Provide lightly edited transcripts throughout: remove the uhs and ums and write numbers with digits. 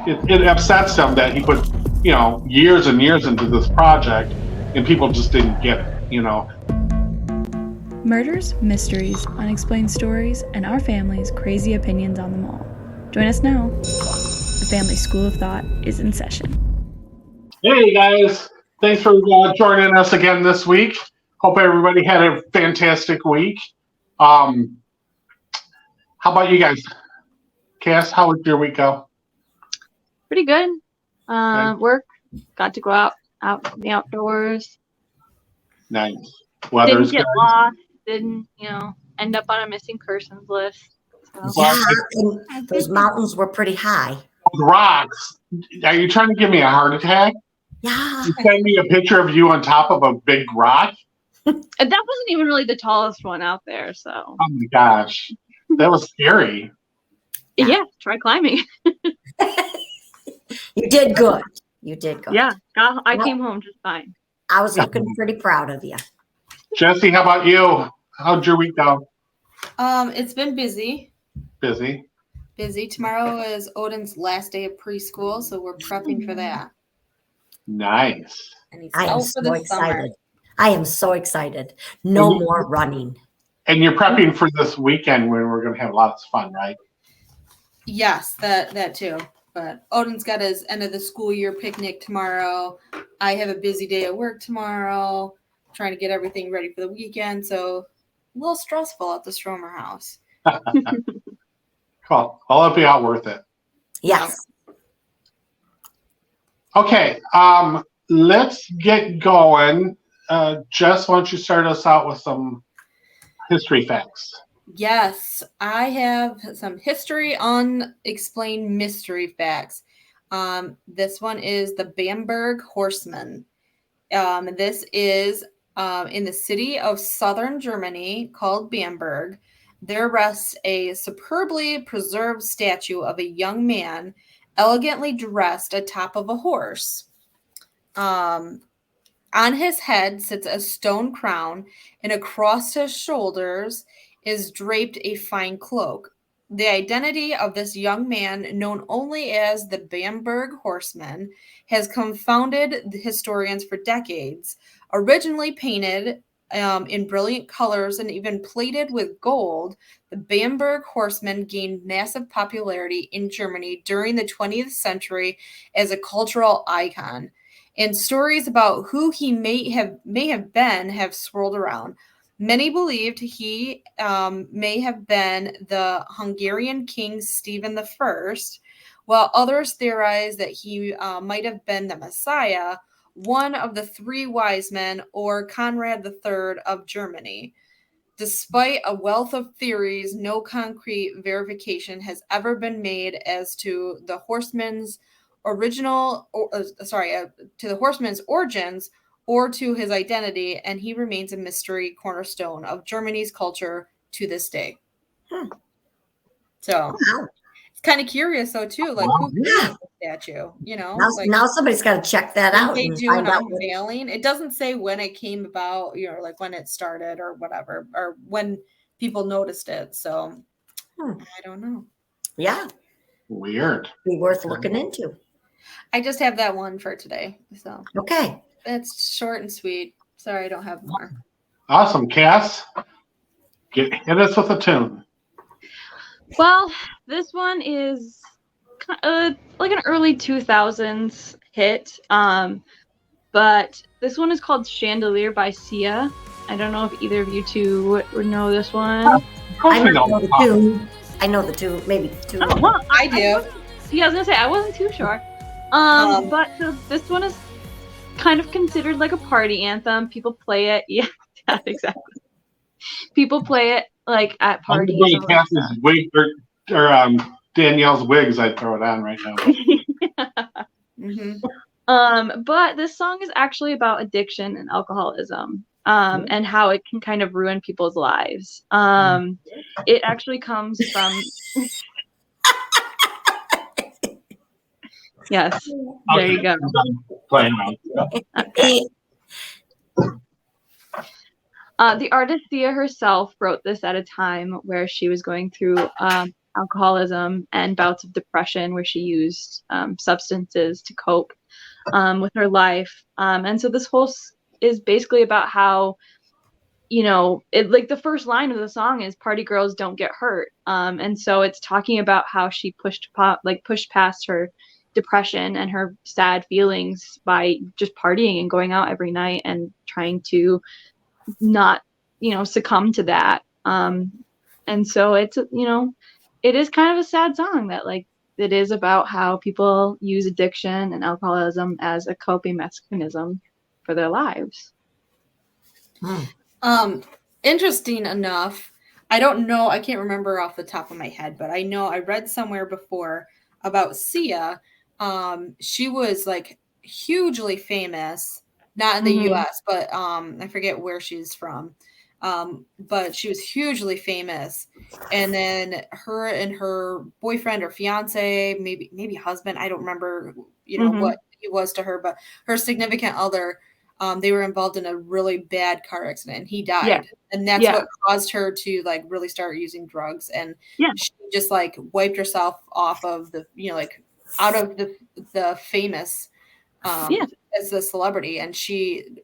it upsets him that he put, years and years into this project and people just didn't get it. Murders, mysteries, unexplained stories, and our family's crazy opinions on them all. Join us now. The Family School of Thought is in session. Hey guys, thanks for joining us again this week. Hope everybody had a fantastic week. How about you guys? Cass, how did your week go? Pretty good. Work. Got to go out in the outdoors. Nice. Weather's Didn't get good. lost. Didn't, end up on a missing persons list. So. Yeah, and those mountains were pretty high. Rocks. Are you trying to give me a heart attack? Yeah. You send me a picture of you on top of a big rock? And that wasn't even really the tallest one out there, so. Oh my gosh. That was scary. Yeah, try climbing. You did good. You did good. Yeah, I came home just fine. I was looking pretty proud of you. Jesse, how about you? How'd your week go? It's been busy. Busy. Tomorrow is Odin's last day of preschool, so we're prepping for that. Nice. And he's I am out so for the excited. summer. I am so excited. No more running. And you're prepping for this weekend when we're going to have lots of fun, right? Yes, that too. But Odin's got his end of the school year picnic tomorrow. I have a busy day at work tomorrow, trying to get everything ready for the weekend. So a little stressful at the Stromer house. Cool. Well, it'll be out worth it. Yes. Okay. Let's get going. Jess, why don't you start us out with some history facts? Yes, I have some history unexplained mystery facts. This one is the Bamberg Horsemen. This is in the city of southern Germany called Bamberg. There rests a superbly preserved statue of a young man elegantly dressed atop of a horse. On his head sits a stone crown, and across his shoulders is draped a fine cloak. The identity of this young man, known only as the Bamberg Horseman, has confounded the historians for decades. Originally painted in brilliant colors and even plated with gold, the Bamberg Horseman gained massive popularity in Germany during the 20th century as a cultural icon. And stories about who he may have been have swirled around. Many believed he may have been the Hungarian king Stephen I, while others theorized that he might have been the Messiah, one of the three wise men, or Conrad III of Germany. Despite a wealth of theories, no concrete verification has ever been made as to the horseman's origins or to his identity, and he remains a mystery cornerstone of Germany's culture to this day. So it's kind of curious, though, too. Like, who created the statue? Now somebody's got to check that out. They and do find an out unveiling. It doesn't say when it came about, like when it started or whatever, or when people noticed it. So I don't know. Yeah. Weird. Be worth looking into. I just have that one for today. So okay. It's short and sweet. Sorry, I don't have more. Awesome. Cass, hit us with a tune. Well, this one is like an early 2000s hit. But this one is called Chandelier by Sia. I don't know if either of you two would know this one. I know the tune. I know the tune. Maybe two. Oh, well, I do. I was gonna say I wasn't too sure. But so this one is kind of considered like a party anthem. People play it. Yeah, exactly. People play it like at parties. I'm going Cass's wig or Danielle's wigs. I'd throw it on right now. But this song is actually about addiction and alcoholism. And how it can kind of ruin people's lives. It actually comes from. Yes, there you go. The artist Sia herself wrote this at a time where she was going through alcoholism and bouts of depression where she used substances to cope with her life. And so this whole is basically about how, it like the first line of the song is "Party girls don't get hurt," and so it's talking about how she pushed past her depression and her sad feelings by just partying and going out every night and trying to not succumb to that. And so it's it is kind of a sad song that like it is about how people use addiction and alcoholism as a coping mechanism for their lives. Interesting enough, I don't know, I can't remember off the top of my head, but I know I read somewhere before about Sia. She was like hugely famous, not in the US, but I forget where she's from. But she was hugely famous. And then her and her boyfriend or fiance, maybe husband, I don't remember, what he was to her, but her significant other, they were involved in a really bad car accident and he died. Yeah. And that's what caused her to like really start using drugs. And she just like wiped herself off of the, out of the famous as a celebrity. And she,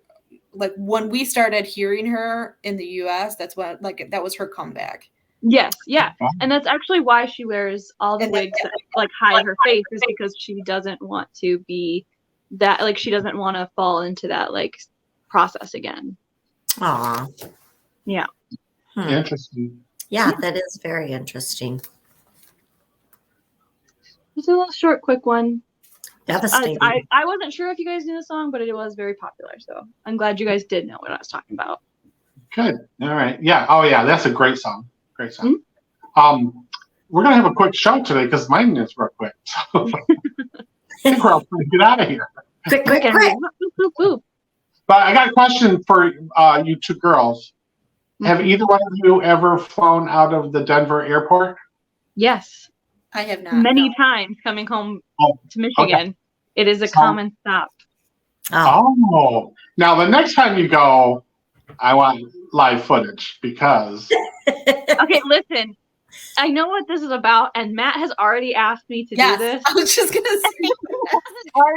like when we started hearing her in the US, that's when that was her comeback. Yes, yeah. And that's actually why she wears all the wigs that like hide her face, is because she doesn't want to be that, like she doesn't want to fall into that like process again. Aw. Yeah. Interesting. Yeah, that is very interesting. It's a little short, quick one. Devastating. I wasn't sure if you guys knew the song, but it was very popular. So I'm glad you guys did know what I was talking about. Good. All right. Yeah. Oh, yeah. That's a great song. Great song. Mm-hmm. We're going to have a quick show today because mine is real quick. So I think we're all trying to get out of here. Quick. But I got a question for you two girls. Mm-hmm. Have either one of you ever flown out of the Denver airport? Yes. I have not. Many times coming home to Michigan. Okay. It is a common stop. Oh. Now, the next time you go, I want live footage because... Okay, listen. I know what this is about, and Matt has already asked me to do this. I was just going to say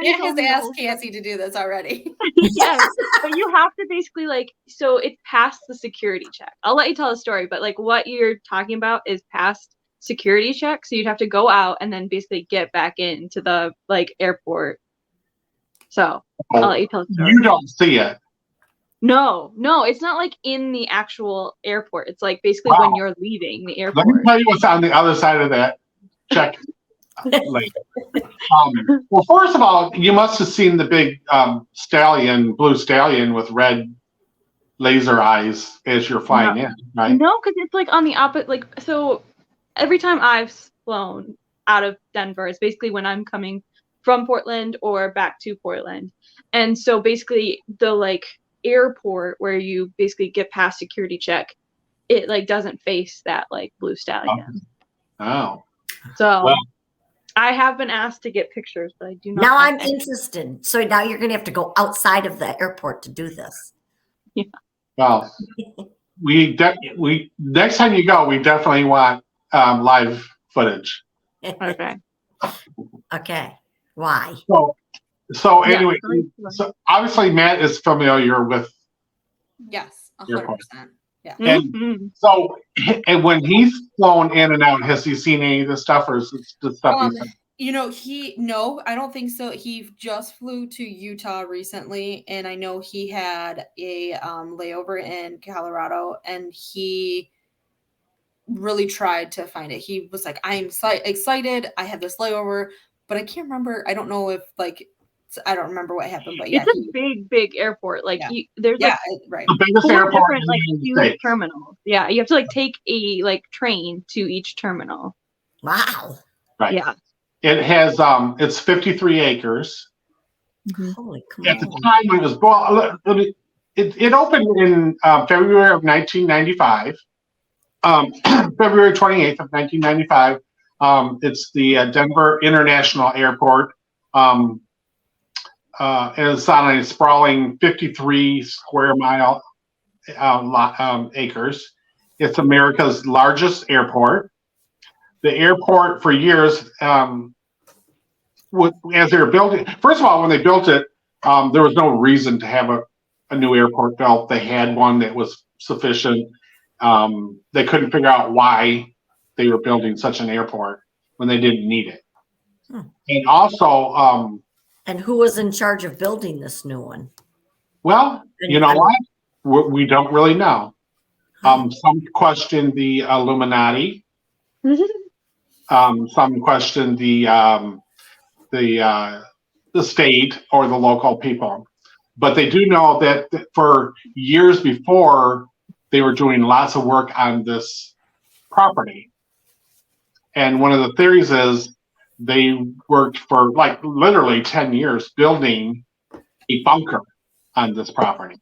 Matt has asked Cassie to do this already. Yes, but you have to basically, so it's past the security check. I'll let you tell the story, but, what you're talking about is past security check, so you'd have to go out and then basically get back into the, airport. So, I'll let you tell the story. You don't see it. No, it's not in the actual airport. It's basically when you're leaving the airport. Let me tell you what's on the other side of that check later. Well, first of all, you must have seen the big blue stallion with red laser eyes as you're flying in, right? No, because it's on the opposite. So every time I've flown out of Denver, it's basically when I'm coming from Portland or back to Portland. And so basically the airport where you basically get past security check, it doesn't face that blue stallion. Oh. So I have been asked to get pictures, but I do not. Now I'm interested. So now you're going to have to go outside of the airport to do this. Yeah. Well, we next time you go, we definitely want live footage. Okay. Okay. Why? So anyway, so obviously Matt is familiar with. Yes, 100%. Yeah. And so, and when he's flown in and out, has he seen any of the stuff, or is it the stuff? No, I don't think so. He just flew to Utah recently, and I know he had a layover in Colorado, and he really tried to find it. He was like, "I'm excited. I have this layover." But I can't remember. I don't know if I don't remember what happened. But yeah, it's a big airport. There's right. The biggest airport different huge terminals. Yeah, you have to take a train to each terminal. Wow. Right. Yeah. It has it's 53 acres. Mm-hmm. Holy cow. At the time when it was it opened in February of 1995. February 28th of 1995. It's the Denver International Airport. And it's on a sprawling 53 square mile acres. It's America's largest airport. the airport for years, as they were building, first of all, when they built it, there was no reason to have a new airport built. They had one that was sufficient. They couldn't figure out why they were building such an airport when they didn't need it. And also, And who was in charge of building this new one? well, you know what? We don't really know. Some question the Illuminati. Some question the state or the local people. But they do know that for years before, they were doing lots of work on this property. And one of the theories is they worked for like literally 10 years building a bunker on this property.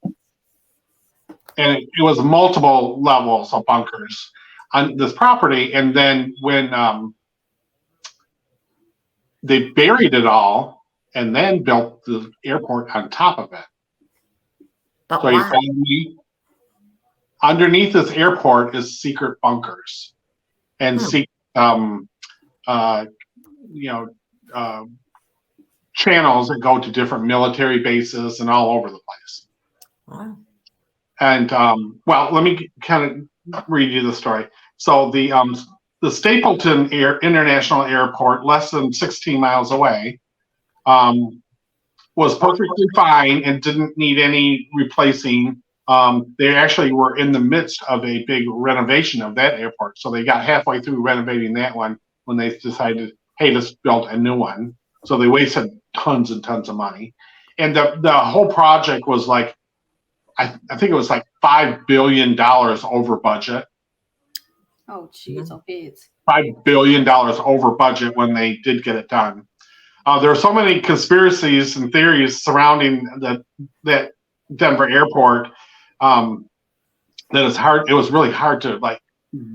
And it was multiple levels of bunkers on this property. And then when they buried it all and then built the airport on top of it. But So you why? follow me? Underneath this airport is secret bunkers and channels that go to different military bases and all over the place. Wow. And well, let me kind of read you the story. So the Stapleton International Airport, less than 16 miles away, was perfectly fine and didn't need any replacing. They actually were in the midst of a big renovation of that airport. So they got halfway through renovating that one when they decided, hey, let's build a new one. So they wasted tons and tons of money. And the whole project was like, I think it was like $5 billion over budget. Oh, jeez, oh, beads. $5 billion over budget when they did get it done. There are so many conspiracies and theories surrounding that Denver airport that it's hard. It was really hard to like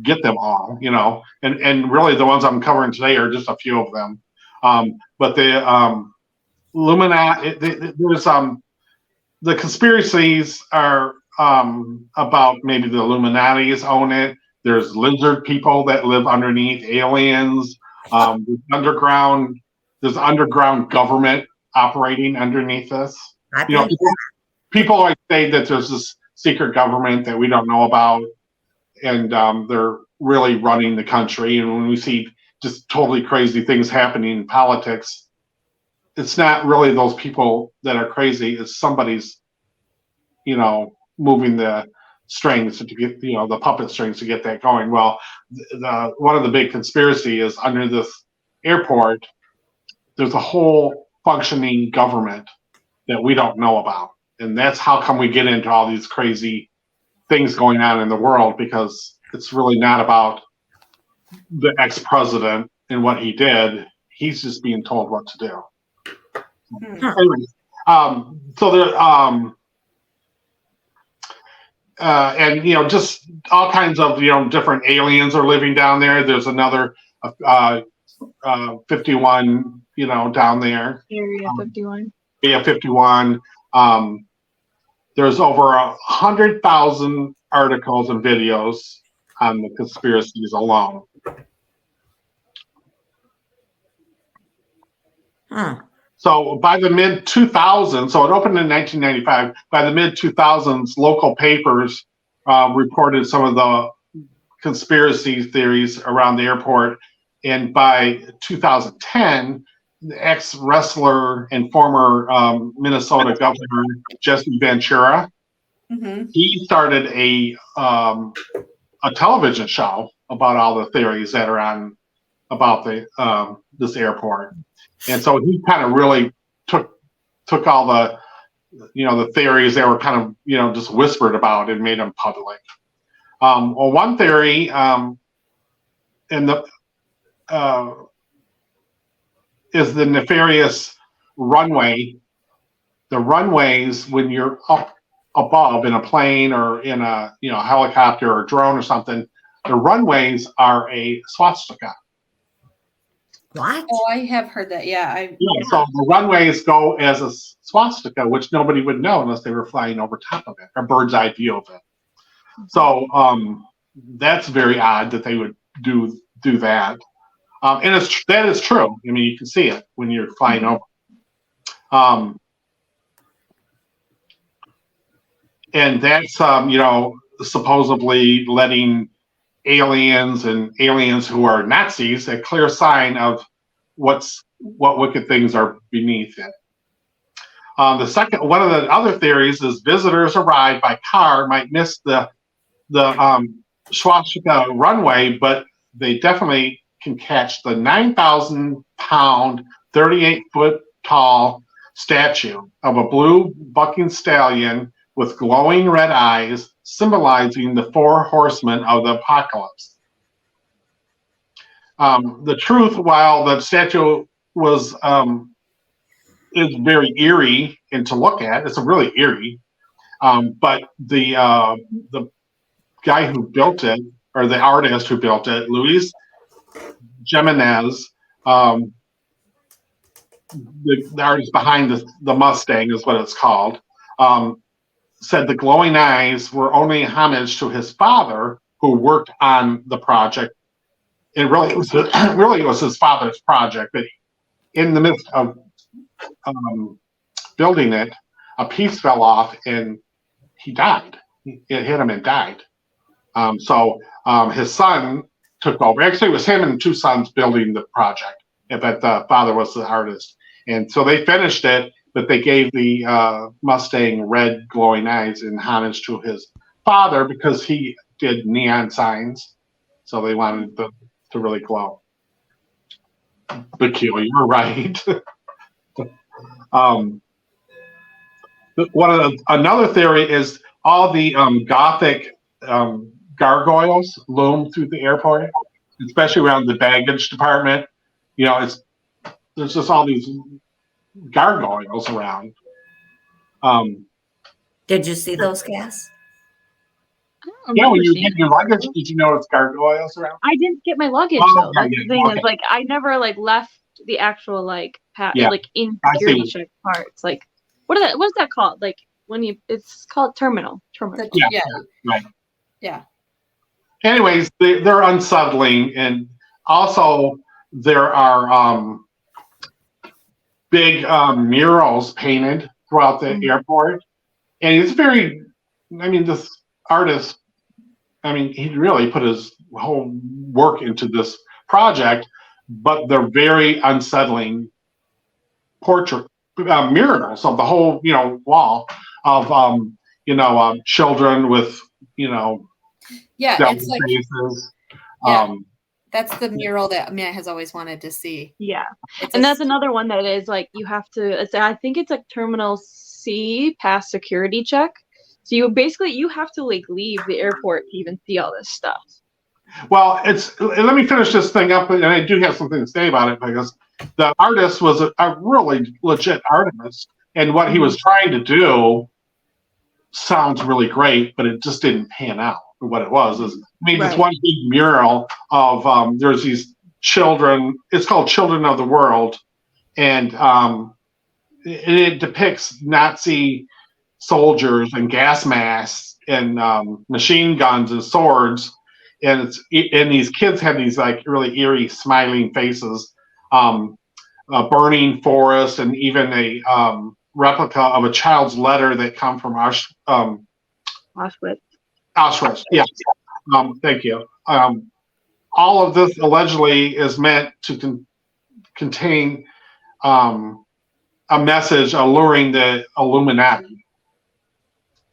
get them all, you know, and really the ones I'm covering today are just a few of them. But the Illuminati, there's the conspiracies are about maybe the Illuminati's own it. There's lizard people that live underneath, aliens. There's underground government operating underneath this. I You know, believe people always say that there's this secret government that we don't know about, and they're really running the country. And when we see just totally crazy things happening in politics, it's not really those people that are crazy. It's somebody's, you know, moving the strings to get, you know, the puppet strings to get that going. Well, one of the big conspiracy is under this airport, there's a whole functioning government that we don't know about. And that's how come we get into all these crazy things going on in the world, because it's really not about the ex-president and what he did. He's just being told what to do. Anyways, so there, and you know, just all kinds of, you know, different aliens are living down there. There's another 51, you know, down there. Area 51. Area 51. There's over 100,000 articles and videos on the conspiracies alone. So by the mid 2000s, so it opened in 1995. By the mid 2000s, local papers reported some of the conspiracy theories around the airport. And by 2010, the ex-wrestler and former Minnesota governor Jesse Ventura, he started a television show about all the theories that are on about this airport. And so he kind of really took all the, you know, the theories that were kind of, you know, just whispered about and made them public. Well, one theory, is the nefarious runway. The runways, when you're up above in a plane or in a, you know, helicopter or drone or something, the runways are a swastika. What? Oh, I have heard that. Yeah. So the runways go as a swastika, which nobody would know unless they were flying over top of it, a bird's eye view of it. So that's very odd that they would do that. And that is true. I mean, you can see it when you're flying over. And that's, supposedly letting aliens who are Nazis a clear sign of what wicked things are beneath it. One of the other theories is visitors arrived by car might miss the swastika runway, but they definitely can catch the 9,000-pound, 38-foot tall statue of a blue bucking stallion with glowing red eyes, symbolizing the 4 horsemen of the apocalypse. The truth, while the statue is very eerie and to look at, it's really eerie. But the guy who built it, or the artist who built it, Luis Jimenez, the artist behind the Mustang is what it's called, said the glowing eyes were only homage to his father, who worked on the project. It was his father's project, but in the midst of building it, a piece fell off and he died. It hit him and died. So his son took over. Actually, it was him and 2 sons building the project, but the father was the artist. And so they finished it, but they gave the Mustang red glowing eyes in homage to his father because he did neon signs. So they wanted them to really glow. Peculiar, right? Another theory is all the Gothic gargoyles loom through the airport, especially around the baggage department. There's just all these gargoyles around. Did you see those, Cass? Yeah, when you get your luggage, did you notice gargoyles around? I didn't get my luggage though. That's the thing is I never left the actual in security check parts. What is that called? It's called terminal. Yeah. Right. Yeah. Anyways, they're unsettling, and also there are big murals painted throughout the airport, and it's very. This artist, he really put his whole work into this project, but they're very unsettling portrait murals of the whole wall of children with it's like faces. That's the mural that Matt has always wanted to see. Yeah, that's another one that is you have to. I think it's Terminal C past security check. So you have to leave the airport to even see all this stuff. Well, let me finish this thing up, and I do have something to say about it because the artist was a really legit artist, and what he was trying to do sounds really great, but it just didn't pan out. What it was is, this one big mural of there's these children. It's called Children of the World, and it depicts Nazi soldiers and gas masks and machine guns and swords, and these kids have these really eerie smiling faces, a burning forest, and even a replica of a child's letter that come from Auschwitz. Yeah. Thank you. All of this allegedly is meant to contain a message alluring the Illuminati.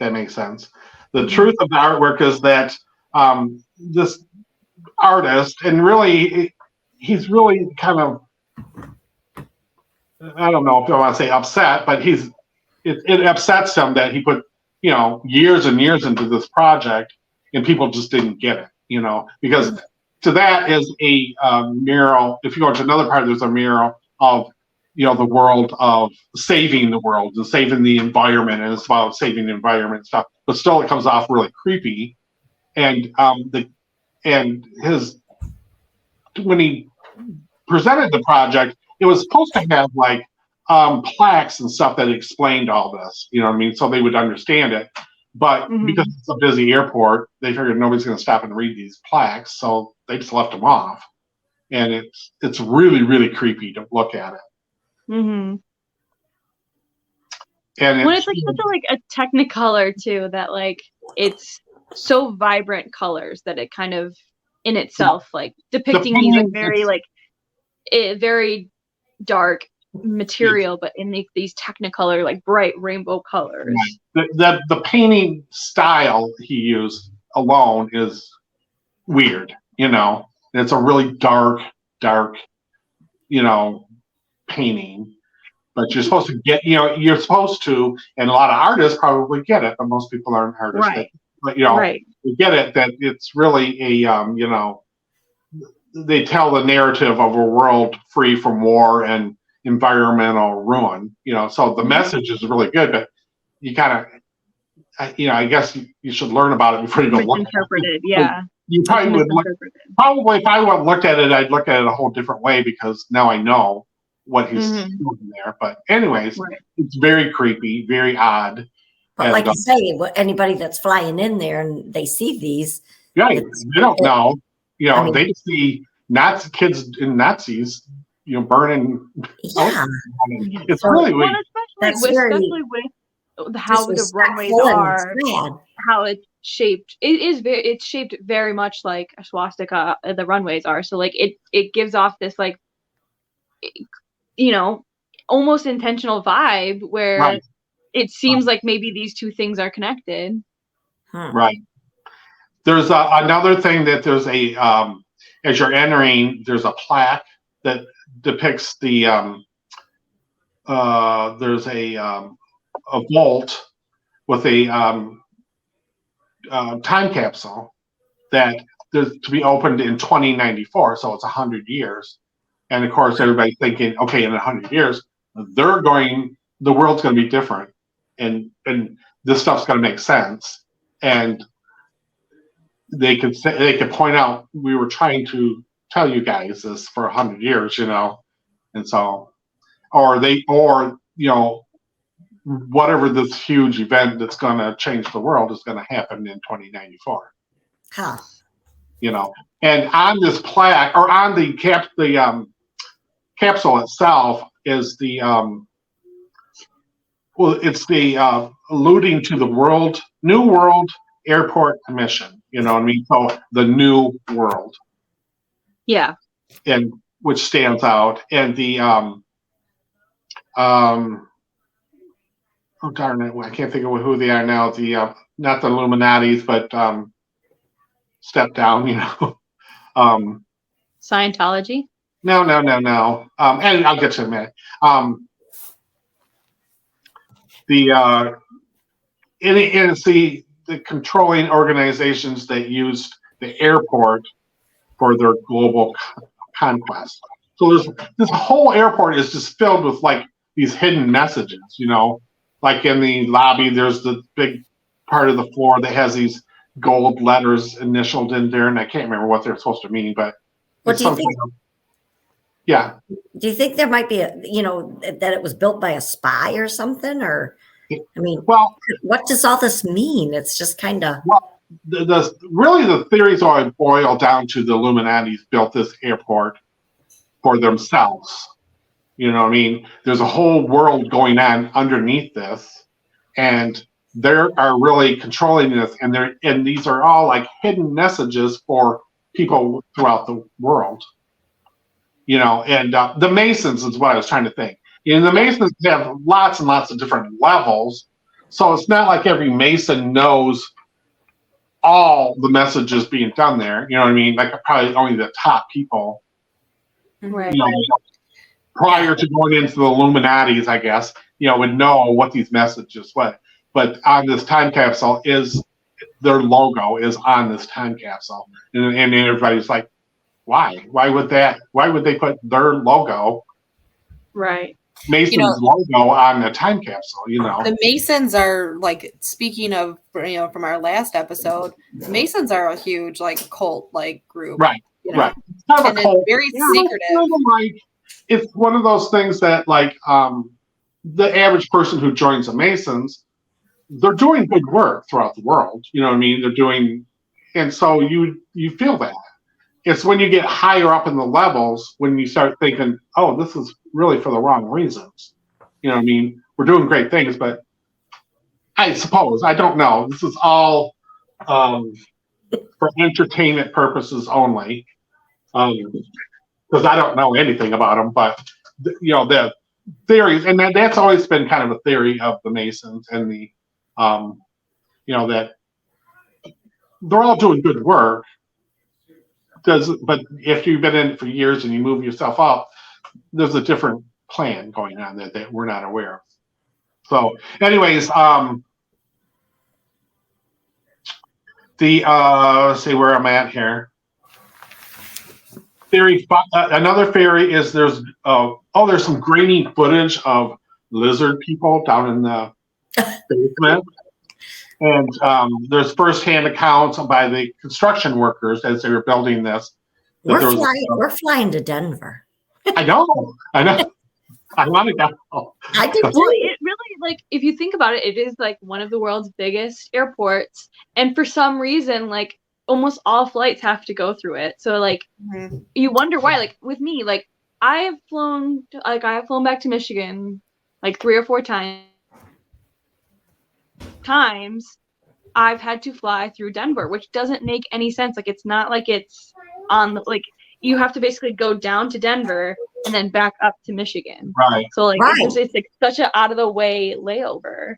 That makes sense. The truth of the artwork is that this artist, and really, he's really kind of, I don't know if I want to say upset, but it upsets him that he put years and years into this project and people just didn't get it, because to that is a mural. If you go to another part, there's a mural of the world of saving the world and saving the environment, and it's about saving the environment and stuff. But still, it comes off really creepy. And when he presented the project, it was supposed to have plaques and stuff that explained all this. So they would understand it. But because it's a busy airport, they figured nobody's going to stop and read these plaques, so they just left them off. and it's really, really creepy to look at it. Mm-hmm. And When it's like such a technicolor too, that like it's so vibrant colors that it kind of in itself like depicting these like very like very dark material, but in these technicolor like bright rainbow colors. Right. The painting style he used alone is weird, you know. It's a really dark, you know, painting. But you're supposed to get, you know, and a lot of artists probably get it, but most people aren't artists. Right. But, you know, Right. you get it that it's really a, you know, they tell the narrative of a world free from war and environmental ruin, you know, so the message is really good, but you kind of, you know, I guess you should learn about it before you go look at Misinterpreted, yeah. You probably would look, probably if I would have looked at it, I'd look at it a whole different way because now I know what he's doing there. But anyways, It's very creepy, very odd. But like you say, anybody that's flying in there and they see these, they don't know. You know, I mean, they see kids in Nazis, you know, burning. Yeah, it's really weird. Especially with how the runways are, how it's shaped. It's shaped very much like a swastika. The runways are so like it gives off this like, you know, almost intentional vibe where it seems like maybe these two things are connected. Right. There's another thing that there's a as you're entering, there's a plaque that depicts the there's a vault with a time capsule that there's to be opened in 2094, so it's 100 years. And of course, everybody's thinking, okay, in 100 years, the world's going to be different, and this stuff's going to make sense. And they could point out, we were trying to tell you guys this for 100 years, you know, and so, or you know, whatever this huge event that's going to change the world is going to happen in 2094. Huh. You know, and on this plaque or on the capsule itself is the it's the alluding to the New World Airport Commission. You know what I mean? So the New World. Yeah. And which stands out, and the oh darn it, I can't think of who they are now. The not the Illuminatis, but step down. You know. Scientology. No. And I'll get to it in a minute. It's the controlling organizations that used the airport for their global conquest. So this whole airport is just filled with like these hidden messages, you know, like in the lobby, there's the big part of the floor that has these gold letters initialed in there, and I can't remember what they're supposed to mean, but what do you think? Yeah. Do you think there might be that it was built by a spy or something? Or, I mean, well, what does all this mean? It's just kind of. Well, the theories all boil down to the Illuminatis built this airport for themselves. You know what I mean? There's a whole world going on underneath this, and they are really controlling this, and these are all like hidden messages for people throughout the world. You know, and the Masons is what I was trying to think. And the Masons have lots and lots of different levels, so it's not like every Mason knows all the messages being done there. You know what I mean? Like probably only the top people. Right. You know, prior to going into the Illuminatis, I guess, you know, would know what these messages were. But on this time capsule their logo is on this time capsule, and everybody's like, why? Why would they put their logo, right, Mason's logo on a time capsule? You know, the Masons are like, speaking of, you know, from our last episode, Masons are a huge like cult like group, right? You know? Right. It's kind of a cult. Very secretive. It's one of those things that like the average person who joins the Masons, they're doing good work throughout the world. You know what I mean? They're doing, and so you feel that. it's when you get higher up in the levels when you start thinking, oh, this is really for the wrong reasons. You know what I mean? We're doing great things, but I suppose, I don't know. This is all for entertainment purposes only. Because I don't know anything about them, but the theories, and that's always been kind of a theory of the Masons and the, that they're all doing good work. But if you've been in it for years and you move yourself up, there's a different plan going on that we're not aware of. So, anyways, let's see where I'm at here. Theory. Another theory is there's some grainy footage of lizard people down in the basement, and there's firsthand accounts by the construction workers as they were building this. We're flying to Denver. I know. I want to go. I do Well, too. it really, like, if you think about it, it is like one of the world's biggest airports, and for some reason, like, almost all flights have to go through it. So, like, you wonder why. Like, with me, like, I have flown back to Michigan like 3 or 4 times. I've had to fly through Denver, which doesn't make any sense. Like, it's not like it's on the, like, you have to basically go down to Denver and then back up to Michigan. Right. So, like, Right. it's like such an out of the way layover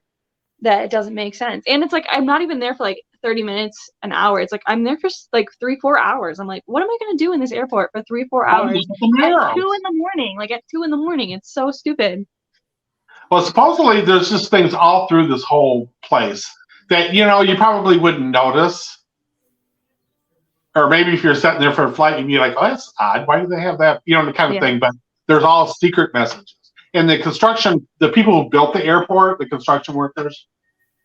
that it doesn't make sense. And it's like, I'm not even there for like 30 minutes, an hour. It's like, I'm there for like 3-4 hours. I'm like, what am I going to do in this airport for 3-4 hours at 2 in the morning? Like, at 2 in the morning, it's so stupid. Well, supposedly there's just things all through this whole place that, you probably wouldn't notice. Or maybe if you're sitting there for a flight, you'd be like, oh, that's odd. Why do they have that? The kind of thing. But there's all secret messages. And the people who built the airport, the construction workers,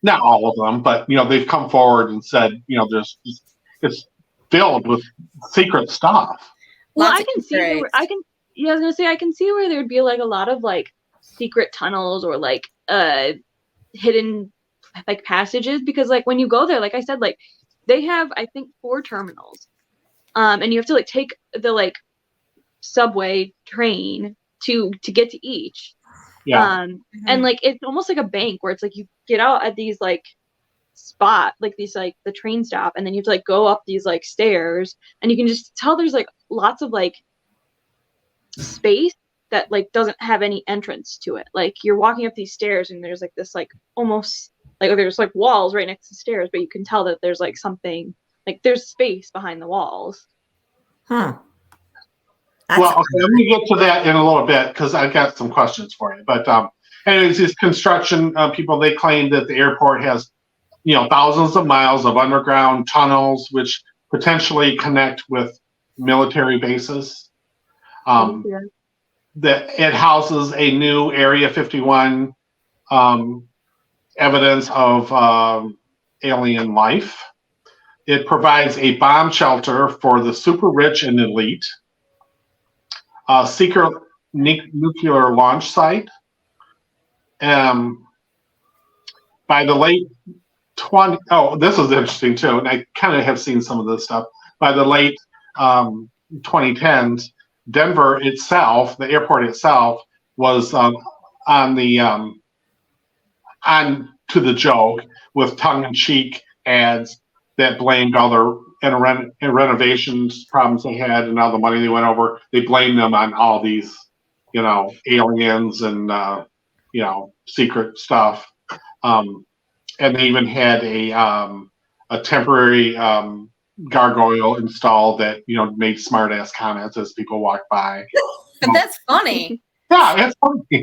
not all of them, but, they've come forward and said, it's filled with secret stuff. Well, Lots I of can see Easter where, eggs. I was gonna say, I can see where there would be like a lot of like secret tunnels or like hidden like passages, because like when you go there, like I said, like they have, I think, 4 terminals, and you have to like take the like subway train to get to each. Yeah. And like it's almost like a bank where it's like you get out at these like spot, like these like the train stop, and then you have to like go up these like stairs, and you can just tell there's like lots of like space that like doesn't have any entrance to it. Like you're walking up these stairs and there's like this like almost like there's like walls right next to stairs, but you can tell that there's like something, like there's space behind the walls. Huh. Well, okay, let me get to that in a little bit because I've got some questions for you. But anyways, these construction people, they claim that the airport has, thousands of miles of underground tunnels which potentially connect with military bases. That it houses a new Area 51 evidence of alien life. It provides a bomb shelter for the super rich and elite. A secret nuclear launch site. By the late this is interesting too, and I kind of have seen some of this stuff. By the late 2010s, Denver itself, the airport itself, was on to the joke with tongue-in-cheek ads that blamed all their renovations problems they had and all the money they went over. They blamed them on all these, aliens and secret stuff. And they even had a temporary gargoyle installed that made smart ass comments as people walked by. But that's funny. Yeah, it's funny.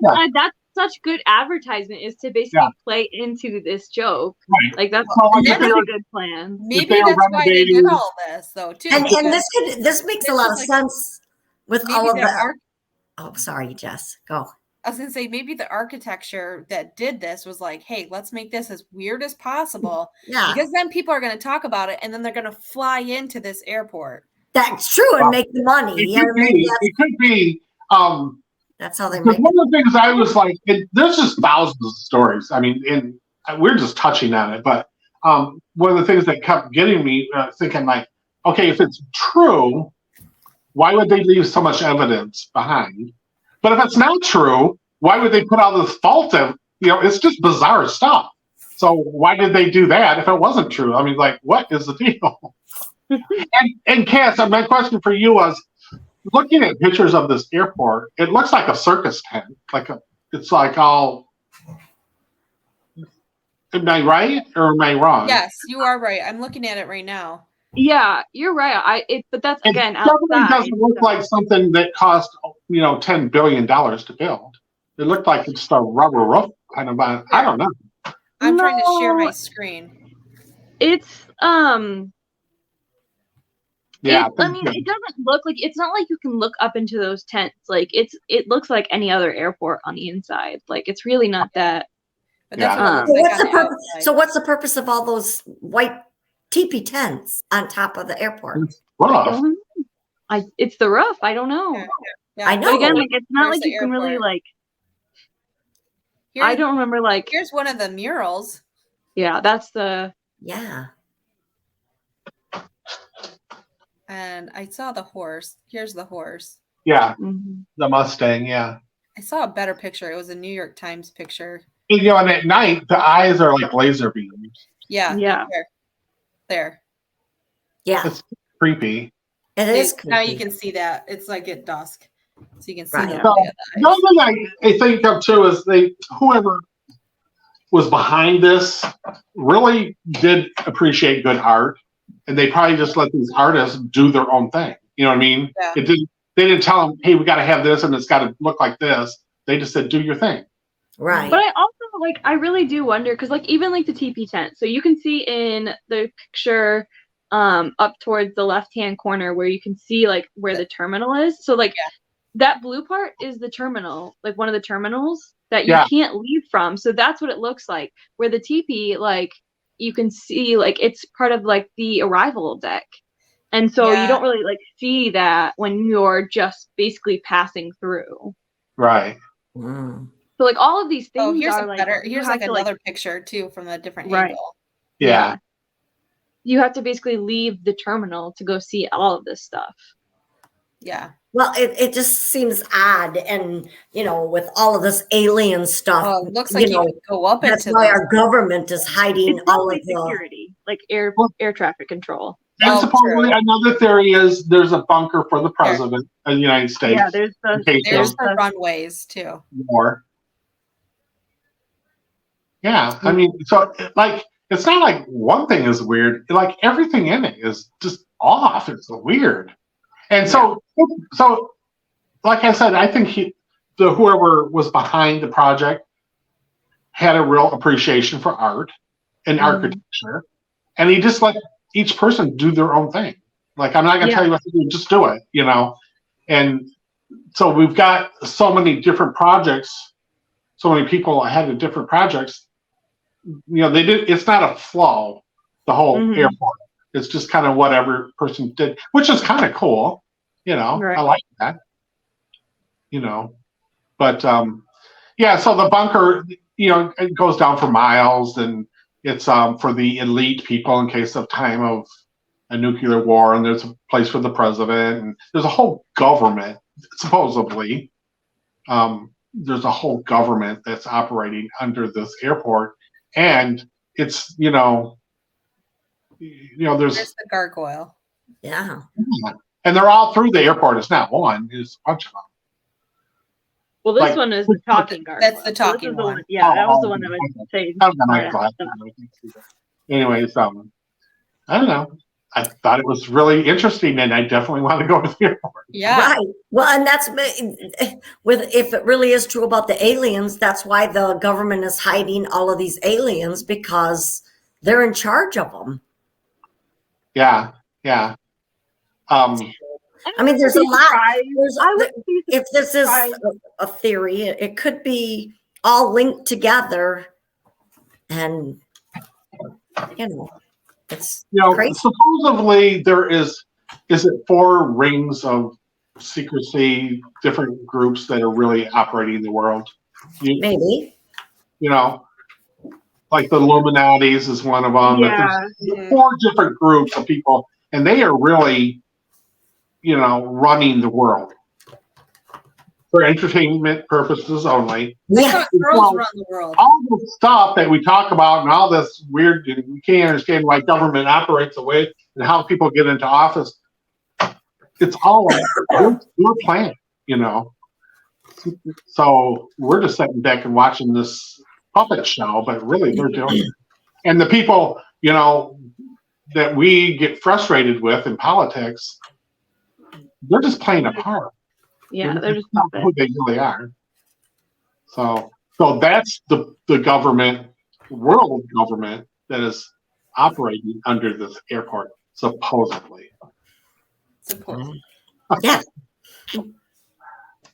But that's such good advertisement, is to basically play into this joke. Right. Like that's So, a like, really good plan. Maybe they were that's why they did renovating- all this, though, too. And because this makes a lot of like- sense with maybe all of the the. Oh, sorry, Jess. Go. I was gonna say maybe the architecture that did this was like, hey, let's make this as weird as possible, Yeah, because then people are going to talk about it, and then they're going to fly into this airport. that's true, and make the money. It Yeah, could be. It could be. that's how they Because make. one of the things I was like, there's just thousands of stories. I mean, and we're just touching on it, but one of the things that kept getting me thinking, like, okay, if it's true, why would they leave so much evidence behind? But if it's not true, why would they put all this false? It's just bizarre stuff. So why did they do that if it wasn't true? I mean, like, what is the deal? and Cass, my question for you was, looking at pictures of this airport, it looks like a circus tent. It's like all. Am I right or am I wrong? Yes, you are right. I'm looking at it right now. Yeah, you're right. But that's again It definitely outside. doesn't look like something that cost $10 billion to build. It looked like it's a rubber roof kind of. I don't know. I'm trying to share No. my screen. It's Yeah, I mean, it doesn't look like, it's not like you can look up into those tents. Like it looks like any other airport on the inside. Like it's really not that. But that's Yeah. what it So looks what's like the on purpose? outside. So what's the purpose of all those white teepee tents on top of the airport? it's rough. It's the roof. I don't know. Yeah. I But know. again, like it's not Where's like the you can really airport? like. Here- I don't remember like. Here's one of the murals. Yeah, that's the. Yeah. And I saw the horse. Here's the horse. Yeah, Mhm. the Mustang. Yeah, I saw a better picture. It was a New York Times picture. and at night the eyes are like laser beams. Yeah. Yeah. There. Yeah. It's creepy. It is. Now you creepy. can see that. It's like at dusk. So you can see Right. the So, eye of the eyes. the other thing I think of too is whoever was behind this really did appreciate good art, and they probably just let these artists do their own thing. You know what I mean? Yeah. They didn't tell them, hey, we got to have this and it's got to look like this. They just said, do your thing. Right. But I also I really do wonder because even the TP tent. So you can see in the picture up towards the left-hand corner where you can see where the terminal is. So that blue part is the terminal, one of the terminals that you can't leave from. So that's what it looks like. Where the TP you can see it's part of the arrival deck. And so you don't really see that when you're just basically passing through. Right. Mm. So all of these things Oh, here's are a better. you Here's have to, another picture too from a different Right. angle. Yeah. You have to basically leave the terminal to go see all of this stuff. Yeah. Well, it just seems odd, and with all of this alien stuff, Oh, it looks like you could go up that's into why those. our government is hiding It's all probably of the. security, air traffic control. And Oh, supposedly true. another theory is there's a bunker for the president of the United States. Yeah, there's in case There's of the runways too. war. Yeah, I mean, so it's not like one thing is weird. Everything in it is just off. It's weird. And so like I said, I think whoever was behind the project had a real appreciation for art and architecture, and he just let each person do their own thing. I'm not going to tell you what to do, just do it, And so we've got so many different projects, so many people ahead of different projects. They did. It's not a flow, the whole airport. It's just kind of whatever person did, which is kind of cool. Right. I like that. But yeah. So the bunker, it goes down for miles, and it's for the elite people in case of time of a nuclear war, and there's a place for the president, and there's a whole government supposedly. There's a whole government that's operating under this airport. And it's, there's There's the gargoyle. Yeah. and they're all through the airport. It's not one, it's a bunch of them. Well, this one is the talking gargoyle. That's the So this talking is the one. Yeah, that was the one that was saying. I don't know my glasses. Anyways, I don't know. I thought it was really interesting, and I definitely want to go to the airport. Yeah. Right. Well, and that's if it really is true about the aliens, that's why the government is hiding all of these aliens, because they're in charge of them. Yeah, yeah. I mean, there's a lot. If this is surprised. a theory, it could be all linked together, and it's crazy. Supposedly there is it 4 rings of secrecy, different groups that are really operating in the world. Maybe. Like the Illuminatis is one of them. Yeah. There's 4 different groups of people and they are really, running the world for entertainment purposes only. I Yeah. thought girls run the world. All the stuff that we talk about and all this weird, we can't understand why government operates the way and how people get into office. It's all we're playing, So we're just sitting back and watching this puppet show, but really they're doing it. And the people, that we get frustrated with in politics, they're just playing a part. Yeah, they're just not who they really are. So that's the government, world government that is operating under this airport, supposedly. Yeah.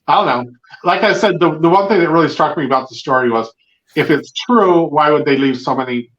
I don't know. Like I said, the one thing that really struck me about the story was, if it's true, why would they leave so many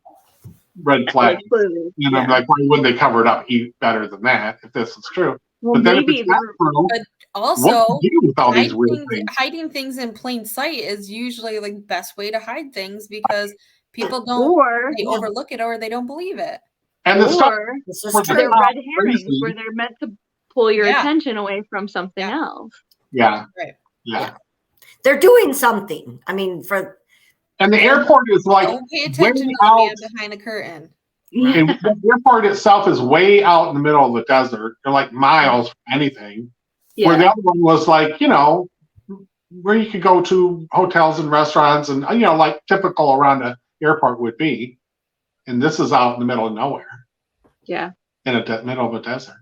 red flags? Like, why wouldn't they cover it up better than that if this is true? Well, but then maybe if it's not true, But also, what do you do with all these weird things? hiding things in plain sight is usually like the best way to hide things because people don't or they overlook it or they don't believe it. And the stuff, or This is Or true. they're red herrings crazy. where they're meant to pull your Yeah. attention away from something Yeah. else. yeah, Right. yeah. They're doing something. I mean, for And the airport is like Don't pay way attention to the out. man behind the curtain. And the airport itself is way out in the middle of the desert. They're like miles from anything. Where the other one was like, where you could go to hotels and restaurants and, like typical around an airport would be. And this is out in the middle of nowhere, Yeah. in the middle of a desert.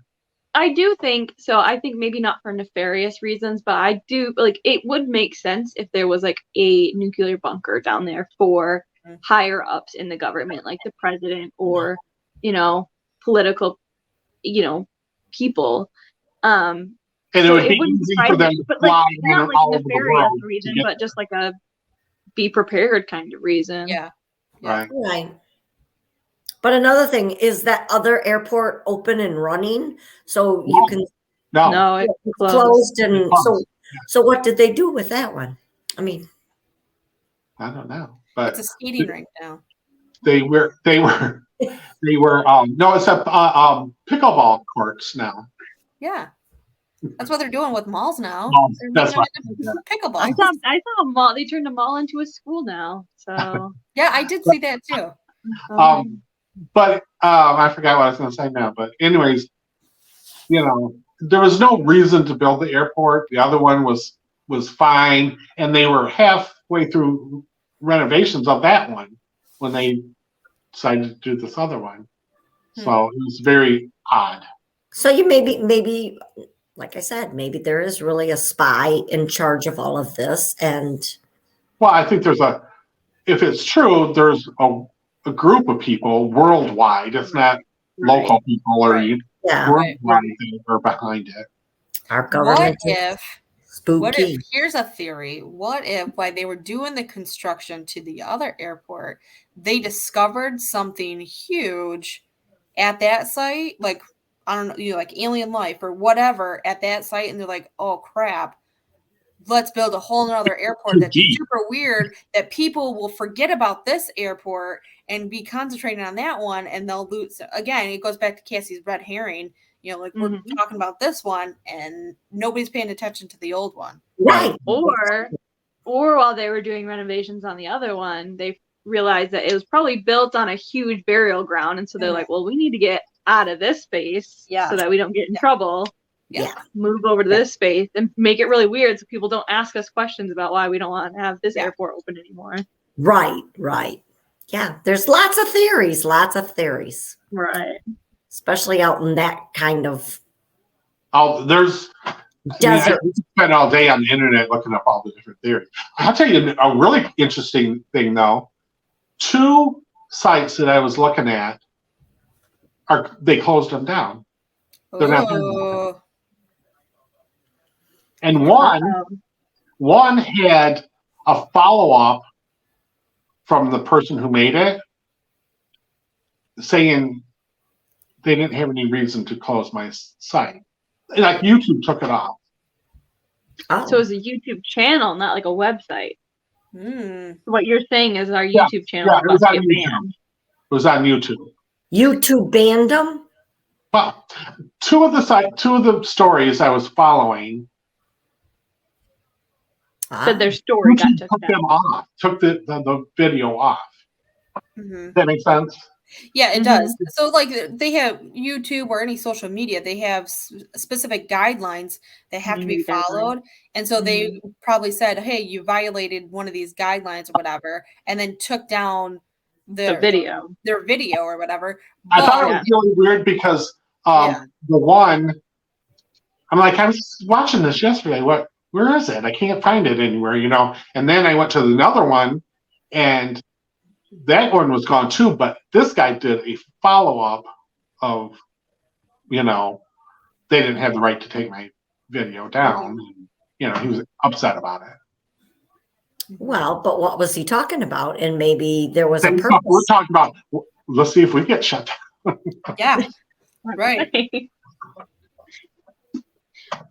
I do think so. I think maybe not for nefarious reasons, but I do like it would make sense if there was like a nuclear bunker down there for higher ups in the government, like the president or, political, people. And So it would it be wouldn't easy surprise for them me, to but fly like not all like over the nefarious world. reason, to get but just like a be prepared kind of reason. Yeah. right. right. But another thing is that other airport open and running, so you No. can No, No, it's closed. closed and It's closed. so what did they do with that one? I mean, I don't know. But It's a skating rink now. they were no, it's a pickleball courts now. Yeah. That's what they're doing with malls now. Malls, They're that's making them into pickleball. I saw a mall. They turned a mall into a school now. So Yeah, I did see that too. But I forgot what I was going to say now. But anyways, there was no reason to build the airport. The other one was fine, and they were halfway through renovations of that one when they decided to do this other one. So it was very odd. so you maybe like I said, maybe there is really a spy in charge of all of this, and Well, I think if it's true, there's a group of people worldwide. It's not local people or yeah, worldwide that are behind it. our What government is if spooky. here's a theory. What if while they were doing the construction to the other airport, they discovered something huge at that site, like I don't know, like alien life or whatever at that site, and they're like, oh crap, let's build a whole nother airport that's Deep. super weird that people will forget about this airport and be concentrating on that one, and they'll lose. Again, it goes back to Cassie's red herring. Like we're talking about this one, and nobody's paying attention to the old one. Right. or while they were doing renovations on the other one, they realized that it was probably built on a huge burial ground, and so they're like, well, we need to get out of this space Yeah. so that we don't get in trouble. Yeah. Move over to this space and make it really weird so people don't ask us questions about why we don't want to have this Yeah. airport open anymore. Right. Yeah, there's lots of theories, Right. especially out in that kind of There's desert. I spend all day on the internet looking up all the different theories. I'll tell you a really interesting thing though. 2 sites that I was looking at they closed them down. They're not there anymore. Oh, And one had a follow-up from the person who made it saying they didn't have any reason to close my site. Like YouTube took it off. Oh, So it's a YouTube channel, not like a website. What you're saying is our YouTube channel Yeah, it was must on get YouTube. banned. It was on YouTube. YouTube banned them? Well, two of the stories I was following, Said their story got YouTube took took down. them off, took the video off. Mhm. Does that make sense? Yeah, it Mhm. does. So, like, they have YouTube or any social media, they have specific guidelines that have to be Community guidelines. followed. And so they probably said, hey, you violated one of these guidelines or whatever, and then took down The video. their video or whatever. I thought it But- was really weird because Yeah. the one, I'm like, I was watching this yesterday. Where is it? I can't find it anywhere, And then I went to another one, and that one was gone too. But this guy did a follow-up of, they didn't have the right to take my video down. And, he was upset about it. Well, but what was he talking about? And maybe there was a Same stuff purpose. we're talking about. Let's see if we get shut down. yeah, right.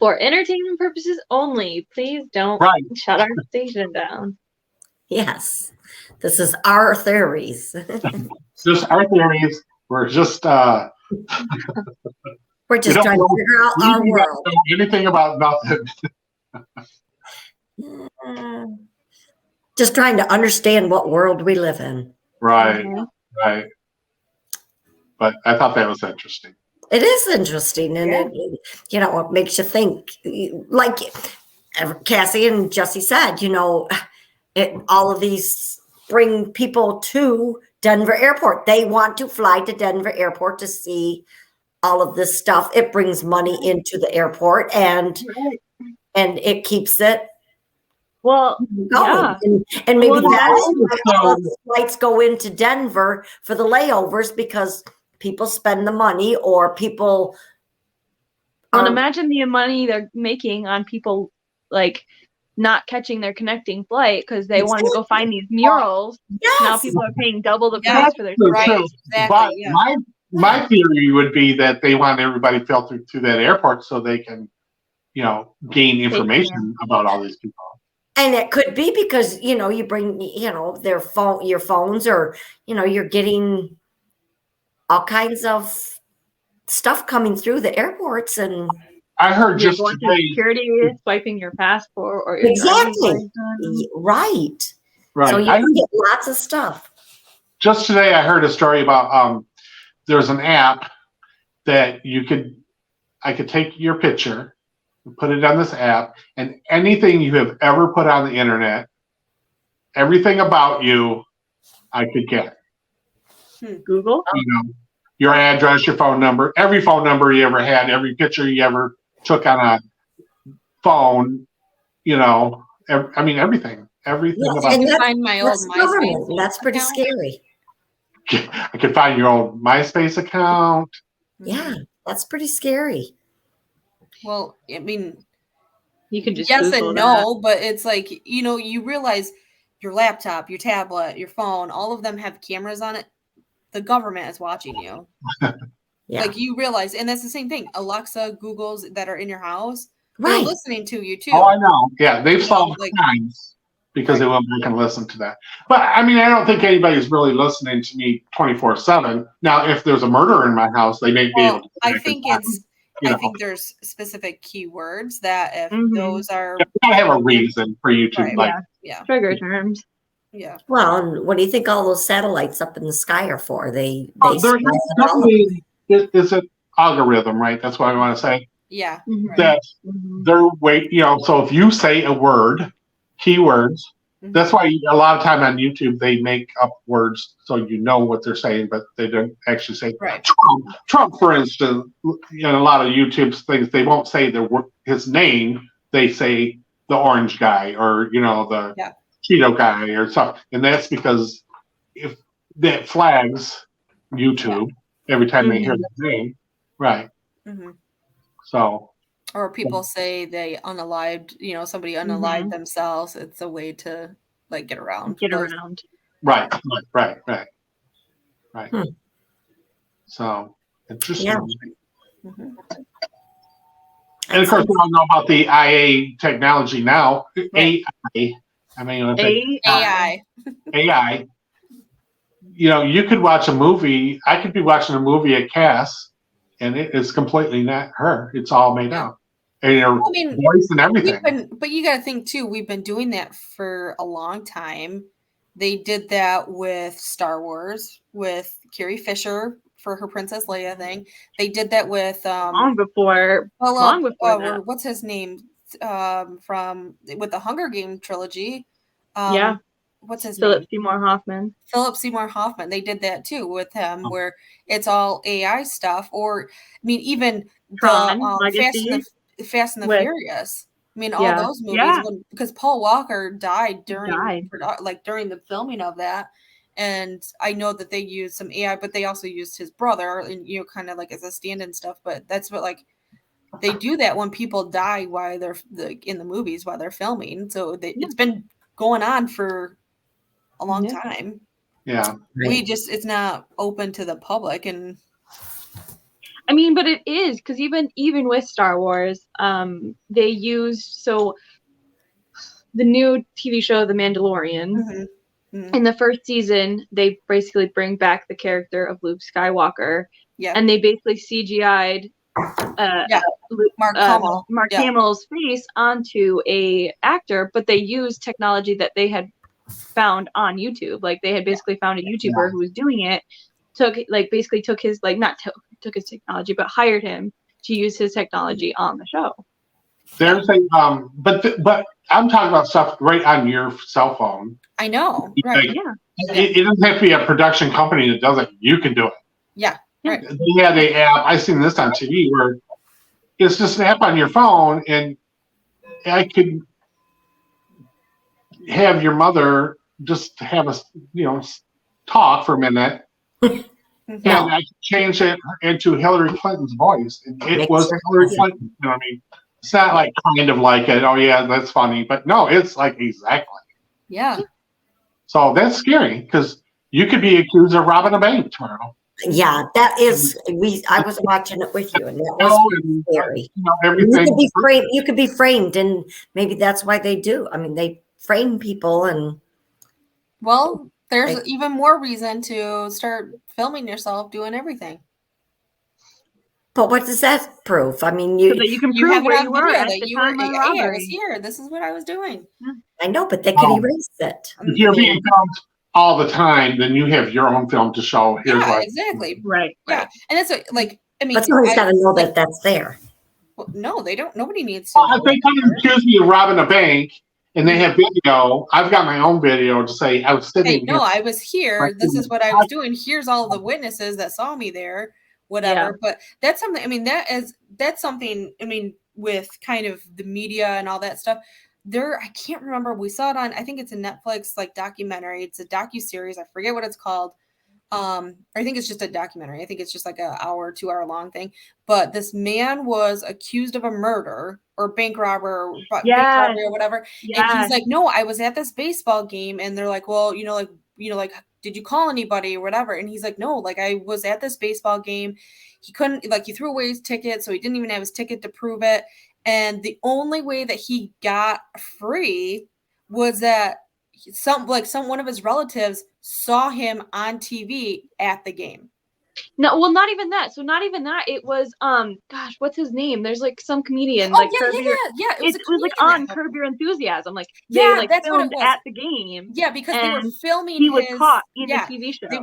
For entertainment purposes only, please don't Right. shut our station down. Yes. This is our theories. Just our theories. We're just We're we just don't trying know- to figure out we our don't world. know anything about nothing. Just trying to understand what world we live in. Right. Mhm. Right. But I thought that was interesting. It is interesting, and Yeah. it makes you think. Like Cassie and Jesse said, all of these bring people to Denver Airport. They want to fly to Denver Airport to see all of this stuff. It brings money into the airport, and it keeps it Well, going. yeah. And maybe Well, that's why all of so- the flights go into Denver for the layovers, because people spend the money, or people. and imagine the money they're making on people like not catching their connecting flight because they wanted to go find these murals. Yes. Now people are paying double the Yeah, price for their True, Right, true. exactly. But Yeah. my theory would be that they want everybody filtered through that airport so they can, gain information about all these people. And it could be because, you bring, your phones, or, you're getting all kinds of stuff coming through the airports, and I heard You're just going through today, security, swiping your passport or your Exactly. driver's license. right. right? So you I can get lots of stuff. just today I heard a story about there's an app that I could take your picture and put it on this app, and anything you have ever put on the internet, everything about you, I could get. Google. Your address, your phone number, every phone number you ever had, every picture you ever took on a phone, everything Yeah, about and you. that- Find my old That's government. MySpace And that's pretty account. scary. I could find your old MySpace account. Yeah, that's pretty scary. Well, I mean, You can just yes Google and that. no, but it's like, you realize your laptop, your tablet, your phone, all of them have cameras on it. The government is watching you. Yeah. Like, you realize, and that's the same thing. Alexa, Googles that are in your house, they're Right. listening to you too. Oh, I know. Yeah, they've You know, solved like- crimes because they went back and listened to that. But I don't think anybody's really listening to me 24/7. Now, if there's a murder in my house, they may be able Well, to. I go back think and find, it's. you I know. think there's specific keywords that if Mhm. those are, You gotta have a reason for you to Right, like. yeah, Trigger terms. yeah. Well, and what do you think all those satellites up in the sky are for? They Oh, there's spy on all of- definitely it's an algorithm, right? That's what I want to say. Yeah. Mhm. That Mhm. they're so if you say a word, keywords. Mhm. That's why a lot of time on YouTube they make up words so you know what they're saying, but they don't actually say Right. Trump, for instance, in a lot of YouTube's things, they won't say his name. They say the orange guy or the Yeah. Cheeto guy or something, and that's because if that flags YouTube every time they hear that name, right? hmm So Or people say they unalived, somebody unalived themselves. It's a way to like get around. Get those. around. right. Hmm. So interesting. Yeah. Mhm. And of course, we all know about the IA technology now. AI. AI. AI. You could watch a movie. I could be watching a movie at Cass, and it is completely not her. It's all made up, and her I mean, voice and everything. but you got to think too. We've been doing that for a long time. They did that with Star Wars with Carrie Fisher for her Princess Leia thing. They did that with long before that. what's his name from with the Hunger Game trilogy. What's his Philip name? Seymour Hoffman. Philip Seymour Hoffman. They did that too with him, where it's all AI stuff. Or I mean, even Tron, the Fast and the Furious. I mean, all those movies because Paul Walker died during the filming of that. And I know that they used some AI, but they also used his brother, and kind of like as a stand-in stuff. But that's what they do that when people die while they're in the movies while they're filming. So it's been going on for a long time. Yeah, it's not open to the public, and I mean, but it is because even with Star Wars, they used the new TV show The Mandalorian. In the first season, they basically bring back the character of Luke Skywalker, and they basically CGI'd Mark Hamill's face onto a actor, but they used technology that they had found on YouTube. Like they had basically found a YouTuber who was doing it, took his took his technology, but hired him to use his technology on the show. There's a but I'm talking about stuff right on your cell phone. I know, right? It doesn't have to be a production company that does it. You can do it. Yeah, right. They had an app. I've seen this on TV where it's just an app on your phone, and I could have your mother just have us, talk for a minute. And I changed it into Hillary Clinton's voice. And it was Hillary Clinton. You know what I mean? It's not like kind of like it. Oh yeah, that's funny. But no, it's like exactly. Yeah. So that's scary because you could be accused of robbing a bank tomorrow. Yeah, that is. I was watching it with you, and that was scary. Everything. You could be framed, and maybe that's why they do. I mean, they frame people, and there's even more reason to start filming yourself doing everything. But what does that prove? I mean, you can prove have where it you on were video at that the you time were. of Hey, I was robbery. here. This is what I was doing. I know, but they could erase it. If you're being filmed all the time, then you have your own film to show. Here's exactly. Right. Yeah, and that's but someone's got to know that that's there. Well, no, they don't. Nobody needs to. If they come and accuse me of robbing a bank and they have video, I've got my own video to say I was sitting. Hey, no, I was here. This is what I was doing. Here's all the witnesses that saw me there. Whatever. Yeah. But that's something. I mean, that's something. I mean, with kind of the media and all that stuff. I can't remember. We saw it on. I think it's a Netflix documentary. It's a docuseries. I forget what it's called. I think it's just a documentary. I think it's just like an hour, 2 hour long thing. But this man was accused of a murder or bank robbery or whatever. Yes. And he's like, no, I was at this baseball game. And they're like, well, did you call anybody or whatever? And he's like, no, I was at this baseball game. He couldn't, he threw away his ticket. So he didn't even have his ticket to prove it. And the only way that he got free was that one of his relatives saw him on TV at the game. No, well, not even that. So not even that. It was gosh, what's his name? There's some comedian. It was on Curb Your Enthusiasm. They filmed at the game. Yeah, because they were filming. He was caught in the TV show. They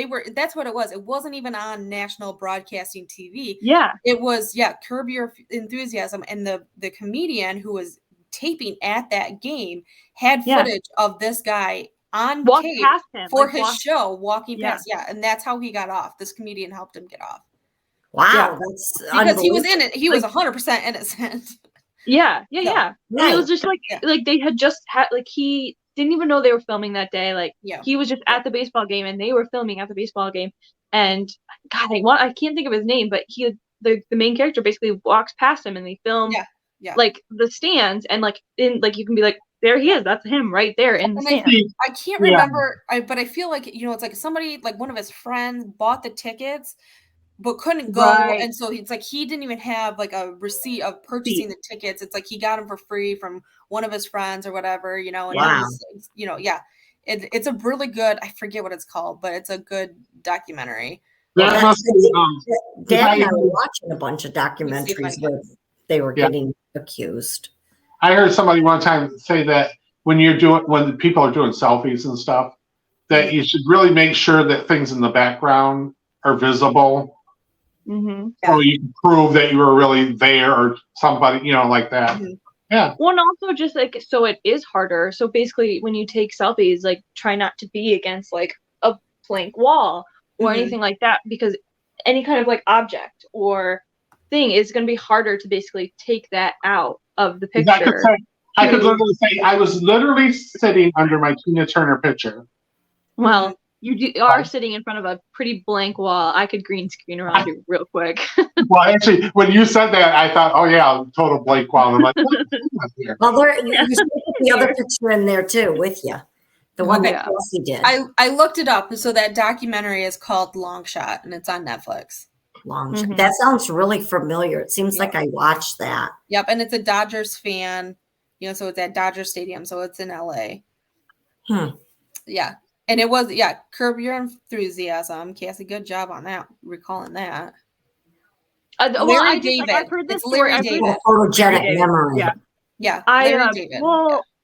were. That's what it was. It wasn't even on national broadcasting TV. Yeah, it was. Yeah, Curb Your Enthusiasm, and the comedian who was taping at that game had footage of this guy on tape past him, for his show, walking past. Yeah, and that's how he got off. This comedian helped him get off. Wow, that's because he was in it. He was 100% innocent. Yeah. Right. It was just they had just had he didn't even know they were filming that day. He was just at the baseball game and they were filming at the baseball game. And God, I can't think of his name, but the main character basically walks past him and they film the stands and you can be like, there he is. That's him right there in the stand. I can't remember, but I feel like it's like somebody one of his friends bought the tickets but couldn't go, and so it's he didn't even have a receipt of purchasing the tickets. It's he got them for free from one of his friends or whatever, and it's a really good, I forget what it's called, but it's a good documentary. That's Dad and I were watching a bunch of see if I documentaries can- where they were Yeah. getting accused. I heard somebody one time say that when people are doing selfies and stuff, that you should really make sure that things in the background are visible, Mm-hmm. so you can prove that you were really there or somebody, like that. Mhm. Yeah. Well, and also just like, so it is harder. So basically, when you take selfies, like try not to be against like a blank wall or Mhm. anything like that, because any kind of like object or thing is going to be harder to basically take that out of the picture. I could literally say I was literally sitting under my Tina Turner picture. Well, you are sitting in front of a pretty blank wall. I could green screen around you real quick. Well, actually, when you said that, I thought, oh yeah, total blank wall. I'm like, what's here? Well, you should put the other picture in there too with you. The one that Yeah. Kelsey did. I looked it up. So that documentary is called Long Shot, and it's on Netflix. Mhm. That sounds really familiar. It seems like I watched that. Yep, and it's a Dodgers fan. So it's at Dodger Stadium, so it's in LA. Yeah, and it was Curb Your Enthusiasm. Cassie, good job on that, recalling that. Well, Larry David. I've heard this It's story. Larry I've heard David. Photogenic David. memory. Yeah. Yeah, I Larry David.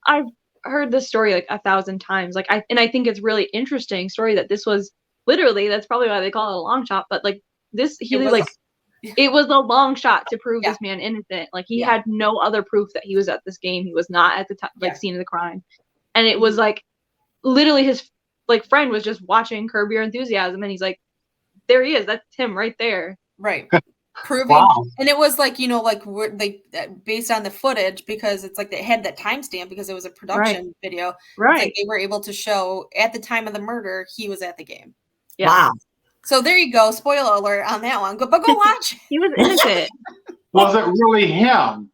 I've heard this story like 1,000 times. Like I think it's really interesting story that this was literally, that's probably why they call it a long shot. But like this, it was a long shot to prove this man innocent. Like he had no other proof that he was at this game. He was not at the scene of the crime, and it was like literally his like friend was just watching Curb Your Enthusiasm, and he's like, there he is. That's him right there. Right. Proving, Wow. and it was like based on the footage, because it's like they had that timestamp because it was a production video. Right. Like they were able to show at the time of the murder he was at the game. Yeah. Wow. So there you go. Spoiler alert on that one. But go watch. He was innocent. Was it really him?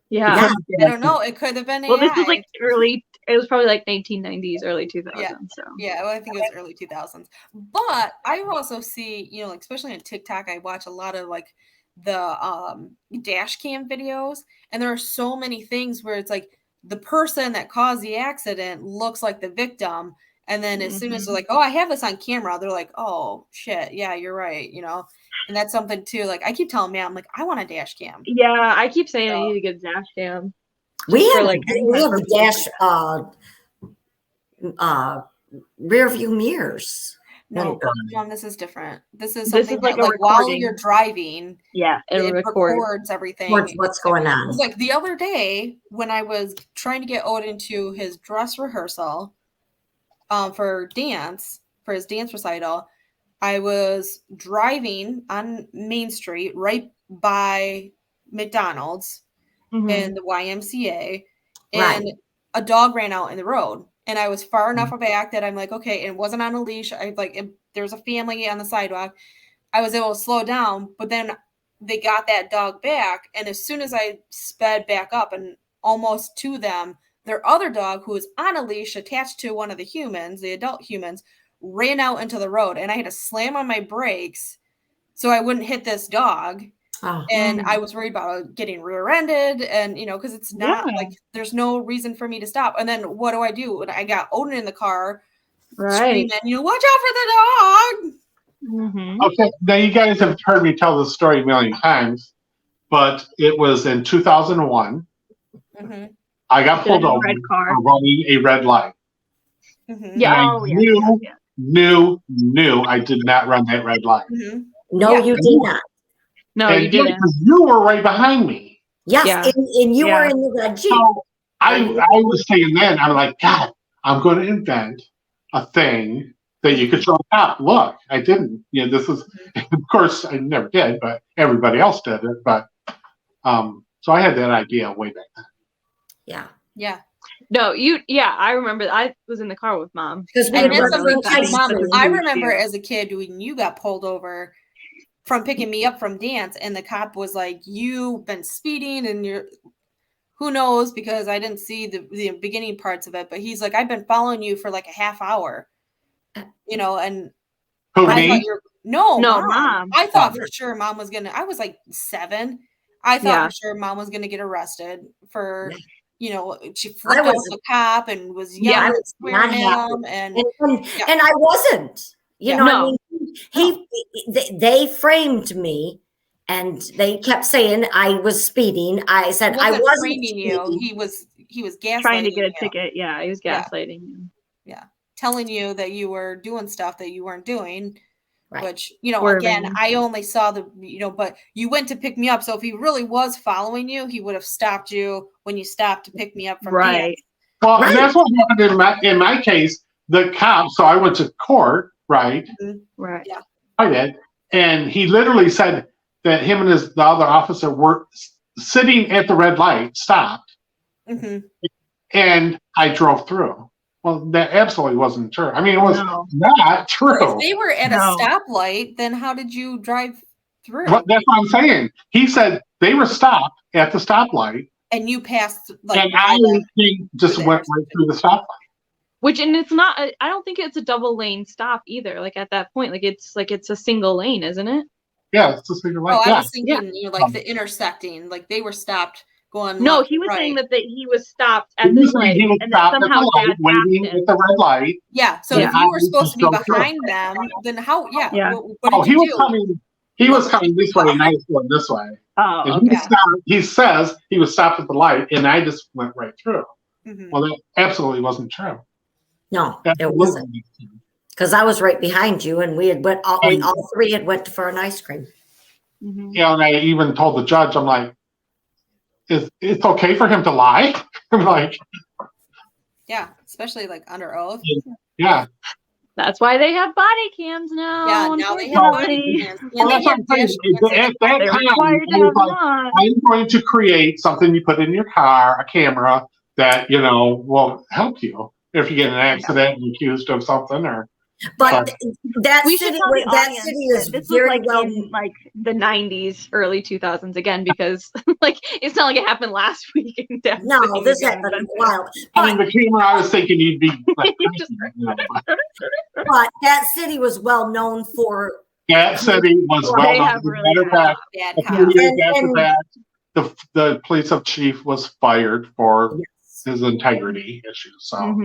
Yeah. I don't know. It could have been AI. Well, this was like it was probably like 1990s, early 2000s. Yeah. So Yeah, well, I think it was early 2000s. But I also see, like especially on TikTok, I watch a lot of like the dash cam videos, and there are so many things where it's like the person that caused the accident looks like the victim, and then as soon as they're like, oh, I have this on camera, they're like, oh shit, yeah, you're right, and that's something too. Like I keep telling Matt, I'm like, I want a dash cam. yeah, I keep saying I need to get a dash cam. We for, have, like, we have a dash rear view mirrors. No, Oh, Mom, this is different. This is This something is like that, a like while recording. you're driving, Yeah, it it'll record. records everything. What's going on? It's like the other day when I was trying to get Odin to his dress rehearsal for his dance recital, I was driving on Main Street right by McDonald's Mhm. and the YMCA, Right. and a dog ran out in the road. And I was far enough back that I'm like, okay, it wasn't on a leash. There's a family on the sidewalk. I was able to slow down, but then they got that dog back. And as soon as I sped back up and almost to them, their other dog, who was on a leash attached to one of the humans, the adult humans, ran out into the road. And I had to slam on my brakes so I wouldn't hit this dog. Oh. And I was worried about getting rear-ended, and because it's not like there's no reason for me to stop. And then what do? And I got Odin in the car, Right. screaming, watch out for the dog. Mhm. Okay, now you guys have heard me tell this story a million times, but it was in 2001. Mm-hmm. I got pulled In a over red car. for running a red light. Mm-hmm. Yeah. And I Oh, yeah. knew I did not run that red light. Mm-hmm. No, Yeah. you did not. No, And you didn't. You were right behind me. Yes, Yeah. and you were in the red Jeep. So I was saying then, I'm like, God, I'm going to invent a thing that you could show a cop. Look, I didn't. This is, of course, I never did, but everybody else did it. But so I had that idea way back then. Yeah. Yeah. No, I remember. I was in the car with Mom. Because we And had it's run something, across Mom, the I street. remember as a kid when you got pulled over from picking me up from dance, and the cop was like, you've been speeding, and who knows, because I didn't see the beginning parts of it, but he's like, I've been following you for like a half hour, and Who, I me? thought No, Mom. I thought for sure Mom was I was like 7. I thought for sure Mom was gonna get arrested for, she flipped off the cop and was yelling I and was swearing not at happy. him, and And I wasn't. You know, No. I mean, They framed me, and they kept saying I was speeding. I said I wasn't framing you. speeding. He was gaslighting Trying to get a you. ticket. Yeah, he was gaslighting you. Yeah, telling you that you were doing stuff that you weren't doing. Right. Which, you know, Swerving. again, I only saw but you went to pick me up. So if he really was following you, he would have stopped you when you stopped to pick me up from Right. dance. Well, and that's what happened in my case. The cop, so I went to court, right? Right. Yeah. I did. And he literally said that him and the other officer were sitting at the red light, stopped, and I drove through. Well, that absolutely wasn't true. I mean, it was not true. If they were at a stoplight, then how did you drive through? Well, that's what I'm saying. He said they were stopped at the stoplight. And you passed, and I just went right through the stoplight. Which, and it's not, I don't think it's a double lane stop either. Like at that point, it's a single lane, isn't it? Yeah, it's a single lane. I was thinking, like the intersecting, like they were stopped going. No, he was saying that he was stopped at the light, and that somehow waiting at the red light. Yeah, so if you were supposed to be behind them, then how? Yeah. What did you do? He was coming this way, and I was going this way. Oh, okay. He says he was stopped at the light, and I just went right through. Well, that absolutely wasn't true. No, it wasn't. Because I was right behind you, and we all three had went for an ice cream. Yeah, and I even told the judge, I'm like, it's okay for him to lie? I'm like, yeah, especially like under oath. Yeah. That's why they have body cams now. Yeah, now they have body cams. Well, that's what I'm saying. At that time, I'm going to create something you put in your car, a camera that, will help you if you get in an accident and accused of something or. But that city is very well in like the 90s, early 2000s again, because it's not like it happened last week. No, this happened in a while. I mean, the camera, I was thinking you'd be like, but that city was well known for. That city was well known. As a matter of fact, a few years after that, the police chief was fired for his integrity issues. So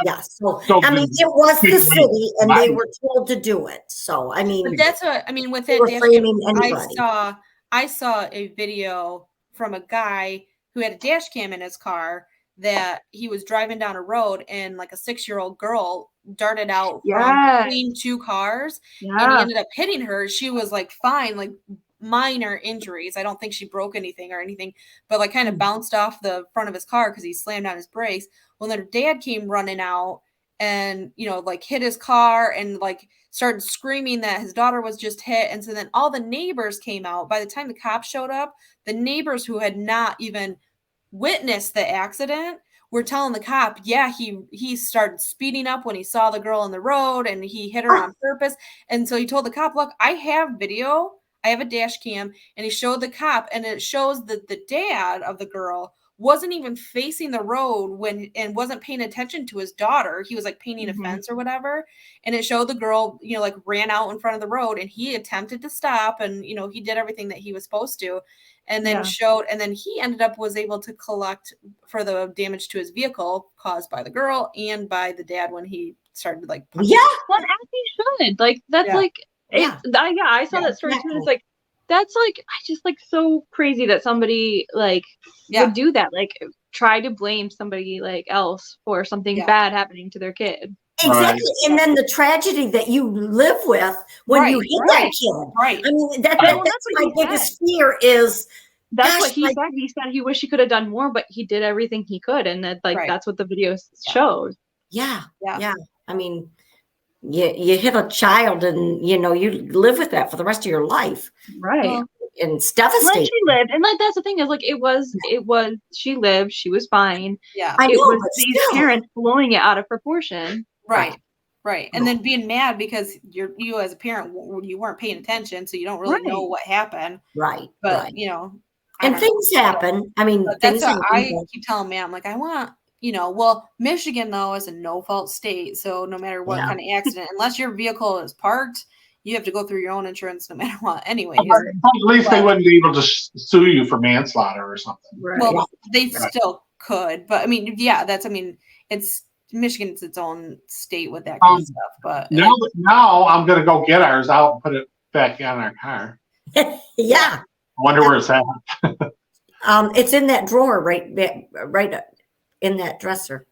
yes. So I mean, it was the city, and they were told to do it. So I mean, but that's what I mean with that. I saw a video from a guy who had a dash cam in his car that he was driving down a road, and like a 6-year-old girl darted out from between two cars, and he ended up hitting her. She was like fine, like minor injuries. I don't think she broke anything or anything, but like kind of bounced off the front of his car because he slammed on his brakes. Well, then her dad came running out and, like hit his car and like started screaming that his daughter was just hit. And so then all the neighbors came out. By the time the cops showed up, the neighbors who had not even witnessed the accident were telling the cop, he started speeding up when he saw the girl on the road and he hit her on purpose. And so he told the cop, look, I have video. I have a dash cam, and he showed the cop, and it shows that the dad of the girl wasn't even facing the road and wasn't paying attention to his daughter. He was like painting a fence or whatever. And it showed the girl, like ran out in front of the road, and he attempted to stop, and, he did everything that he was supposed to. And then he ended up was able to collect for the damage to his vehicle caused by the girl and by the dad when he started like. Well, as he should. Like, that's I saw that story too. And it's like, that's like, I just like so crazy that somebody would do that. Like, try to blame somebody else for something bad happening to their kid. Exactly. Right. And then the tragedy that you live with when you hit that kid. Right. I mean, that's my biggest fear is. That's what he said. He said he wished he could have done more, but he did everything he could. And that, that's what the video shows. Yeah. I mean, you hit a child and, you live with that for the rest of your life. Right. And it's devastating. Like she lived. And that's the thing is she lived, she was fine. Yeah. I know, it was these parents blowing it out of proportion. Right. And then being mad because you as a parent, you weren't paying attention. So you don't really know what happened. Right. But, and things happen. I mean, that's what I keep telling Matt. I'm like, I want, Michigan, though, is a no-fault state. So no matter what kind of accident, unless your vehicle is parked, you have to go through your own insurance no matter what. Anyway. At least they wouldn't be able to sue you for manslaughter or something. Right. Well, they still could. But, I mean, it's Michigan's its own state with that kind of stuff. But Now I'm gonna go get ours out and put it back on our car. Yeah. Wonder where it's at. It's in that drawer right in that dresser.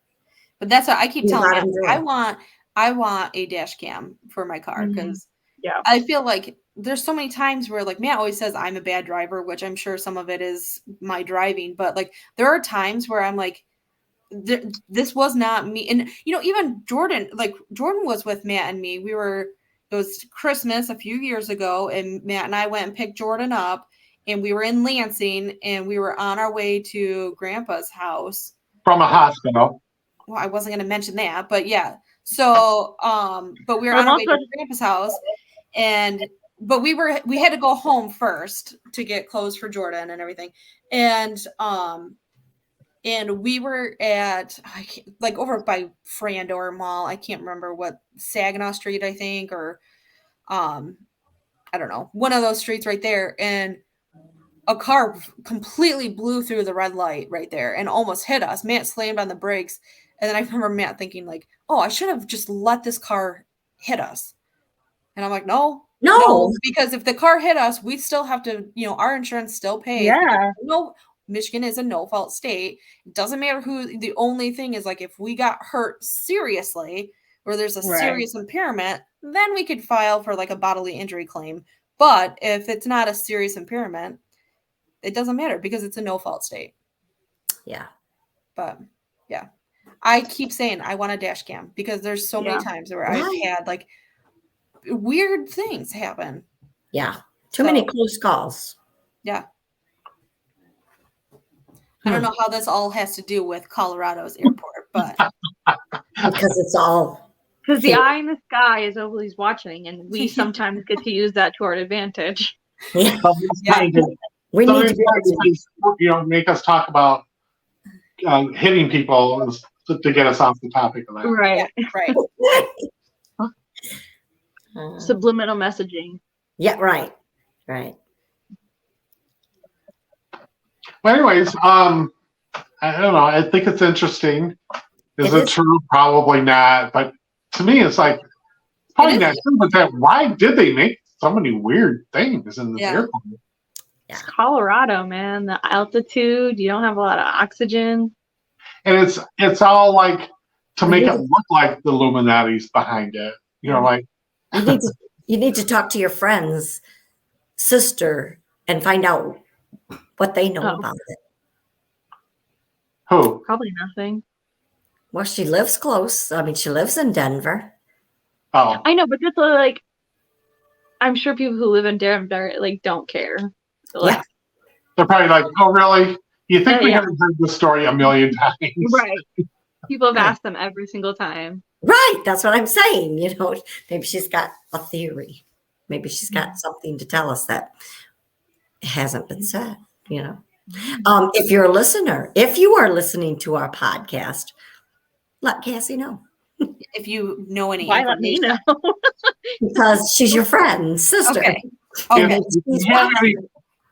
But that's what I keep telling bottom Matt. drawer. I want a dash cam for my car because Yeah. I feel like there's so many times where like Matt always says I'm a bad driver, which I'm sure some of it is my driving, but like there are times where I'm like, this was not me. And even Jordan was with Matt and me. It was Christmas a few years ago, and Matt and I went and picked Jordan up, and we were in Lansing, and we were on our way to Grandpa's house From a hospital. well, I wasn't going to mention that, but yeah. So, but we were on our way to Grandpa's house, but we had to go home first to get clothes for Jordan and everything, and we were at like over by Frandor Mall. I can't remember what, Saginaw Street, I think, or I don't know, one of those streets right there, and a car completely blew through the red light right there and almost hit us. Matt slammed on the brakes. And then I remember Matt thinking like, oh, I should have just let this car hit us. And I'm like, no, because if the car hit us, we still have to, our insurance still pays. Yeah. No, Michigan is a no fault state. It doesn't matter who. The only thing is like, if we got hurt seriously or there's a serious impairment, then we could file for like a bodily injury claim. But if it's not a serious impairment, it doesn't matter because it's a no fault state. Yeah. But yeah, I keep saying I want a dash cam because there's so many times where I've had like weird things happen. Yeah. Too many close calls. Yeah. I don't know how this all has to do with Colorado's airport, but Because it's all. Because the eye in the sky is always watching, and we sometimes get to use that to our advantage. Yeah. Yeah. We need to be make us talk about hitting people to get us off the topic of that. Right. right. Subliminal messaging. Yeah, right. Right. Well, anyways, I don't know. I think it's interesting. Is it true? Probably not. But to me, it's like probably not true. But then, why did they make so many weird things in the airport? It's Colorado, man. The altitude. You don't have a lot of oxygen. And it's all like to make it look like the Illuminati's behind it. Like you need to talk to your friend's sister and find out what they know about it. Who? Probably nothing. Well, she lives close. I mean, she lives in Denver. Oh, I know, but that's like, I'm sure people who live in Denver like don't care. Like, they're probably like, oh, really? You think we haven't heard this story a million times? Right. People have asked them every single time. Right. That's what I'm saying. Maybe she's got a theory. Maybe she's got something to tell us that hasn't been said, If you're a listener, if you are listening to our podcast, let Cassie know. If you know any Why let me know? Because she's your friend, sister. Okay.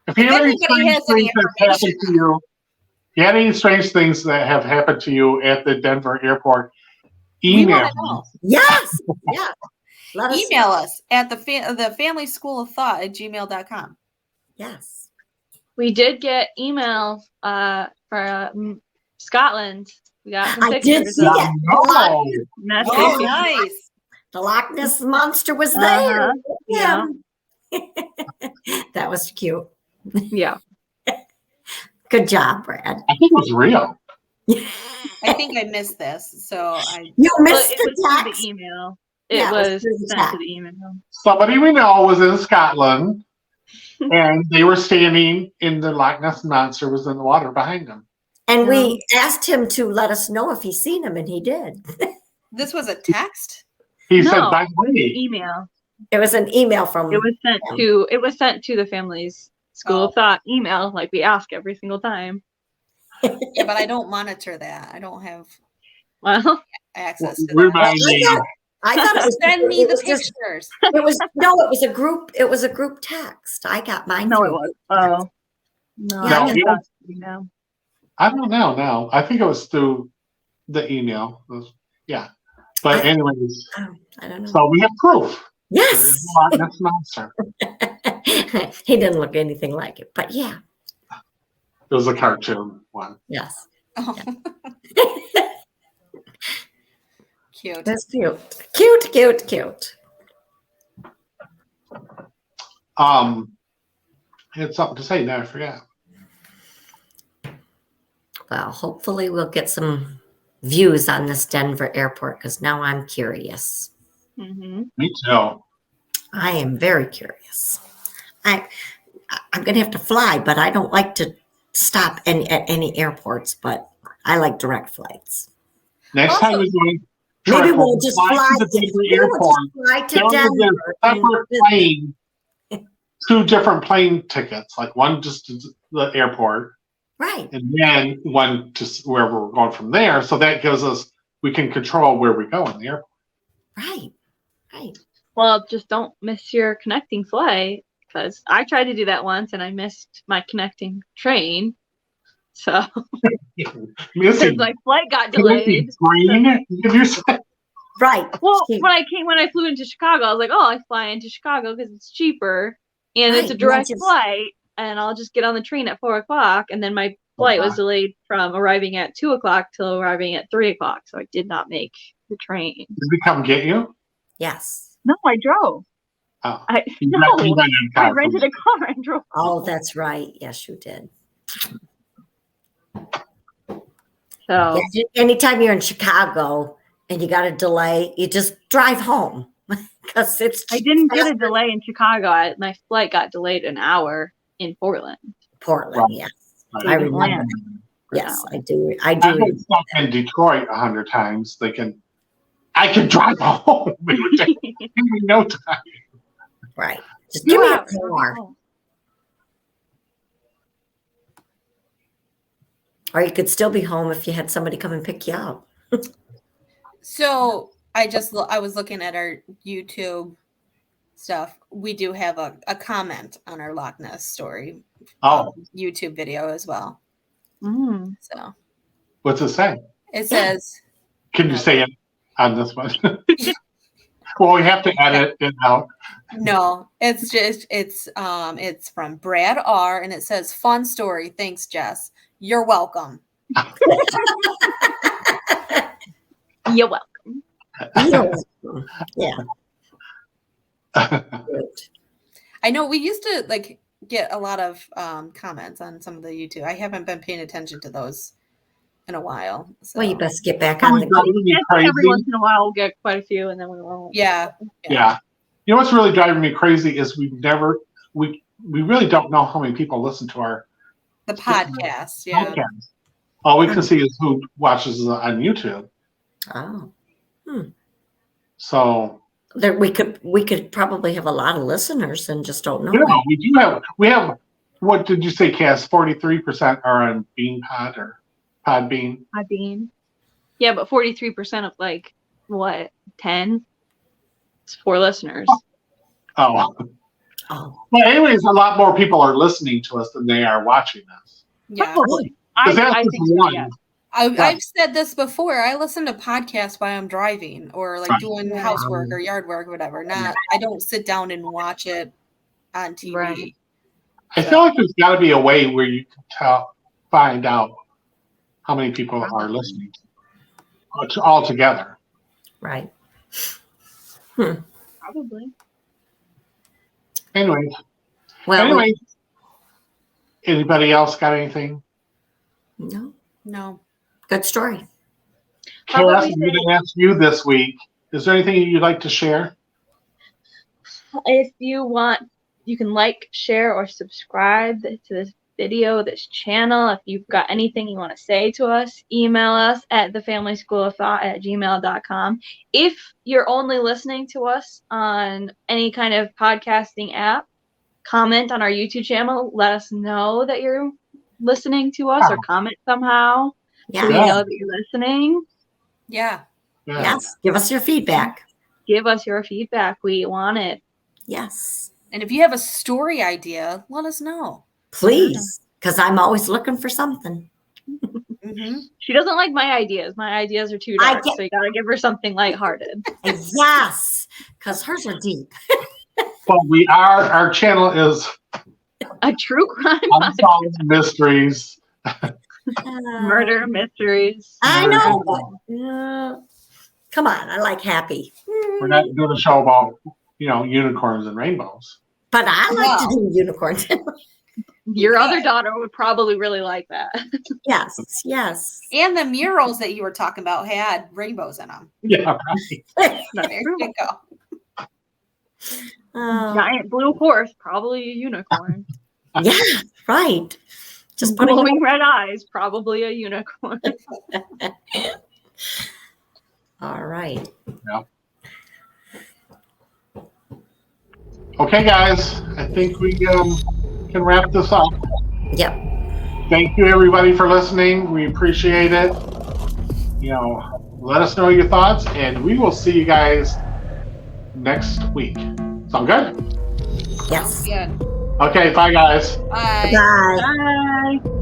If you have any strange things that happened to you, you had any strange things that have happened to you at the Denver airport, email us. Yes. Yeah. Email us at the family school of thought at gmail.com. Yes. We did get emails from Scotland. We got some I pictures. did see it. No. Oh, nice. The Loch Ness Monster was there. Yeah. That was cute. Yeah. Good job, Brad. I think it was real. I think I missed this, so You Well, missed it the was through text. the email. Yeah, It was through the sent chat. to the email. Somebody we know was in Scotland, and they were standing in the Loch Ness Monster was in the water behind them. And we asked him to let us know if he's seen him, and he did. this was a text. He No, said, by the way, email. It was an email from. It was sent to the family's school of thought email, like we ask every single time. Yeah, but I don't monitor that. I don't have Well, access to that. remind me. I thought it was. Send me it the was just- pictures. It was a group. It was a group text. I got mine. no, through it was. Oh, no. Yeah, I No, didn't we talk to you now. I don't know now. I think it was through the email. Yeah. But anyways, I don't know. so we have proof. There Yes. is a Loch Ness monster. He didn't look anything like it, but yeah. It was a cartoon one. Yes. Oh. Cute. That's cute. Cute, cute, cute. I had something to say, now I forgot. Well, hopefully we'll get some views on this Denver airport because now I'm curious. Mm-hmm. Me too. I am very curious. I'm going to have to fly, but I don't like to stop at any airports, but I like direct flights. Next Also, time we're going, Maybe we'll just fly to the Denver maybe we'll airport. just fly to There was Denver. a and separate visit. plane, 2 different plane tickets, like one just to the airport, Right. and then one to wherever we're going from there. So that gives us, we can control where we go in the airport. Right. Right. Well, just don't miss your connecting flight, because I tried to do that once and I missed my connecting train. So Missing my flight got delayed. green. Give yourself. Right. Well, See, when I flew into Chicago, I was like, oh, I fly into Chicago because it's cheaper and it's a Right, direct not just- flight, and I'll just get on the train at 4:00. And then my flight was delayed from arriving at 2:00 till arriving at 3:00, so I did not make the train. Did we come get you? yes. No, I drove. Oh, No, you rented a I car rented from- a car and drove. Oh, that's right. Yes, you did. So Yeah, anytime you're in Chicago and you got a delay, you just drive home because it's. I didn't get a delay in Chicago. My flight got delayed an hour in Portland. Portland. Right. Yes, Right. I didn't remember. land for an Yes, hour. I do. I I've do. been stuck in Detroit 100 times thinking I could drive home. It would take me no time. Right. Just give me a Yeah. car, or you could still be home if you had somebody come and pick you up. So I was looking at our YouTube stuff. We do have a comment on our Loch Ness story Oh, YouTube video as well. Mm. So what's it say? it says, Can you say it on this one? Well, we have to edit it out. no, it's from Brad R, and it says, fun story. Thanks, Jess. You're welcome. You're welcome. Yeah. Good. I know we used to get a lot of comments on some of the YouTube. I haven't been paying attention to those in a while. So. Well, you best get back on the. Driving me Every crazy. once in a while, we'll get quite a few, and then we won't. Yeah. Yeah. You know what's really driving me crazy is we really don't know how many people listen to our The podcast. Yeah. podcast. All we can see is who watches on YouTube. Oh, So there we could probably have a lot of listeners and just don't know. yeah, it. we have what did you say, Cass? 43% are on BeanPod or Podbean. Podbean. Yeah, but 43% of what 10? It's 4 listeners. Oh. Oh, Well, anyways, a lot more people are listening to us than they are watching us. Yeah. Probably. Because that's I just think so, one. yeah. I've said this before. I listen to podcasts while I'm driving or Right. doing Yeah. housework or yard work or whatever. I don't sit down and watch it on TV. Right. I feel like there's got to be a way where you can find out how many people are listening all together. right. Probably. Anyways, Well, anybody else got anything? no, No. good story. How about Cass, we I'm going to ask you this week. Is there anything you'd like to share? If you want, you can share, or subscribe to this video, this channel. If you've got anything you want to say to us, email us at thefamilyschoolofthought@gmail.com. If you're only listening to us on any kind of podcasting app, comment on our YouTube channel. Let us know that you're listening to us, or comment somehow so we Yeah. know that you're listening. Yeah. Yeah. Yes. Give us your feedback. Give us your feedback. We want it. Yes. And if you have a story idea, let us know. Please. Because I'm always looking for something. She doesn't like my ideas. My ideas are too I dark, get- so you gotta give her something lighthearted. Yes, because hers are deep. Well, our channel is A true crime, Unsolved Mysteries. murder mysteries. I know, but come on, I like happy. We're not doing a show about, unicorns and rainbows. But I like to do unicorns. Your other daughter would probably really like that. Yes. And the murals that you were talking about had rainbows in them. Yeah, right. There you go. Giant blue horse, probably a unicorn. Yeah, right. Just putting Glowing red eyes, probably a unicorn. All right. Okay, guys, I think we can wrap this up. Yep. Thank you, everybody, for listening. We appreciate it. Let us know your thoughts, and we will see you guys next week. Sound good? Yes. Good. Okay, bye, guys. Bye. Bye. Bye.